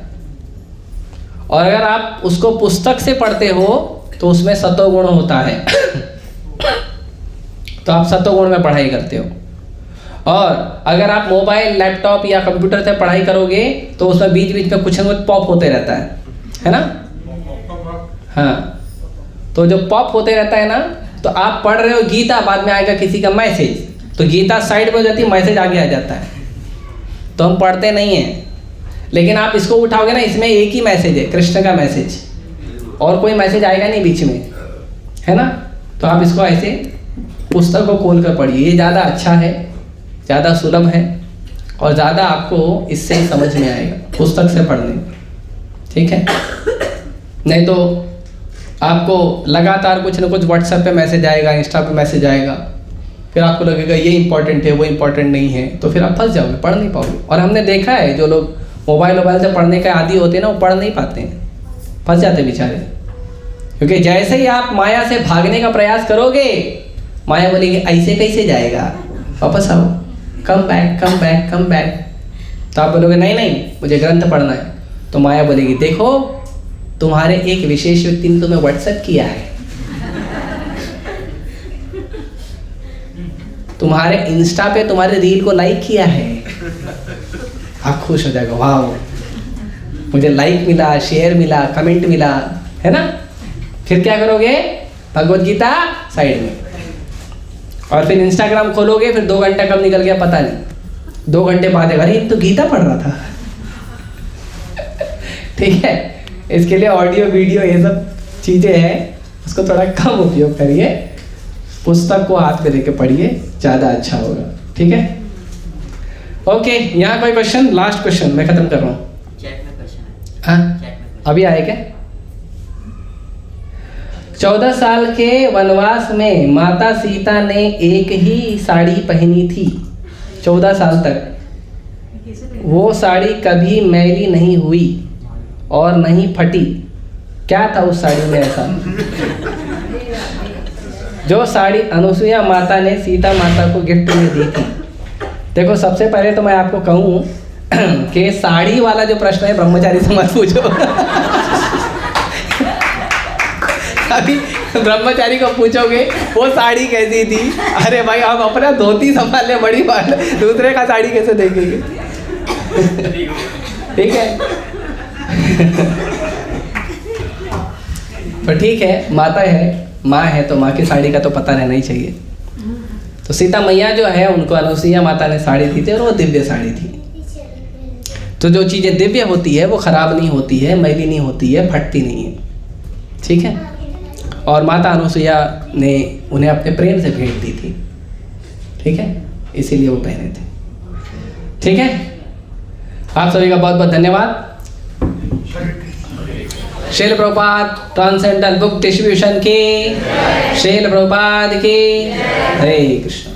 और अगर आप उसको पुस्तक से पढ़ते हो तो उसमें सतोगुण होता है। तो आप सतोगुण में पढ़ाई करते हो। और अगर आप मोबाइल, लैपटॉप या कंप्यूटर से पढ़ाई करोगे तो उसमें बीच बीच में कुछ न कुछ पॉप होते रहता है ना। हाँ, तो जो पॉप होते रहता है ना, तो आप पढ़ रहे हो गीता, बाद में आएगा किसी का मैसेज, तो गीता साइड में हो जाती है, मैसेज आगे आ जाता है, तो हम पढ़ते नहीं हैं। लेकिन आप इसको उठाओगे ना, इसमें एक ही मैसेज है, कृष्ण का मैसेज, और कोई मैसेज आएगा नहीं बीच में, है ना। तो आप इसको ऐसे पुस्तक को खोल कर पढ़िए, ये ज़्यादा अच्छा है, ज़्यादा सुलभ है, और ज़्यादा आपको इससे समझ में आएगा पुस्तक से पढ़ने, ठीक है। नहीं तो आपको लगातार कुछ ना कुछ व्हाट्सएप पे मैसेज आएगा, इंस्टा पे मैसेज आएगा, फिर आपको लगेगा ये इंपॉर्टेंट है, वो इंपॉर्टेंट नहीं है, तो फिर आप फंस जाओगे, पढ़ नहीं पाओगे। और हमने देखा है जो लोग मोबाइल से पढ़ने के आदी होते हैं ना, वो पढ़ नहीं पाते हैं, फंस जाते बेचारे। क्योंकि जैसे ही आप माया से भागने का प्रयास करोगे, माया बोलेगी ऐसे कैसे जाएगा, वापस आओ, come back come back come back. तो आप बोलोगे नहीं नहीं मुझे ग्रंथ पढ़ना है, तो माया बोलेगी देखो तुम्हारे एक विशेष व्यक्ति ने तुम्हें व्हाट्सएप किया है, तुम्हारे इंस्टा पे तुम्हारे रील को लाइक किया है। आप खुश हो जाएगा, वाह मुझे लाइक मिला, शेयर मिला, कमेंट मिला, है ना। फिर क्या करोगे, भगवत गीता साइड में, और फिर इंस्टाग्राम खोलोगे, फिर 2 घंटा कब निकल गया पता नहीं, 2 घंटे बाद अरे तो गीता पढ़ रहा था। ठीक है, इसके लिए ऑडियो वीडियो ये सब चीज़ें हैं, उसको थोड़ा कम उपयोग करिए, पुस्तक को हाथ में लेके पढ़िए, ज़्यादा अच्छा होगा। ठीक है, ओके। यहाँ कोई क्वेश्चन? लास्ट क्वेश्चन मैं खत्म कर रहा हूँ। चैट में क्वेश्चन है। हाँ, चैट में अभी आए क्या? 14 साल के वनवास में माता सीता ने एक ही साड़ी पहनी थी 14 साल तक। कैसे पहले? वो साड़ी कभी मैली नहीं हुई और नहीं फटी। क्या था उस साड़ी में ऐसा जो साड़ी अनुसुईया माता ने सीता माता को गिफ्ट में दी थी? देखो, सबसे पहले तो मैं आपको कहूँ कि साड़ी वाला जो प्रश्न है ब्रह्मचारी से मत पूछो। अभी ब्रह्मचारी को पूछोगे वो साड़ी कैसी थी, अरे भाई हम अपना धोती संभालने बड़ी बात है, दूसरे का साड़ी कैसे देखेंगे? ठीक है। तो ठीक है, माता है, माँ है, तो माँ की साड़ी का तो पता रहना ही चाहिए। तो सीता मैया जो है उनको अनुसुईया माता ने साड़ी दी थी और वो दिव्य साड़ी थी। तो जो चीज़ें दिव्य होती है वो खराब नहीं होती है, मैली नहीं होती है, फटती नहीं है। ठीक है, और माता अनुसुईया ने उन्हें अपने प्रेम से भेंट दी थी। ठीक है, इसीलिए वो पहने थे। ठीक है, आप सभी का बहुत बहुत धन्यवाद। Srila Prabhupada transcendental book distribution की, श्रील प्रभुपाद की। हरे कृष्ण।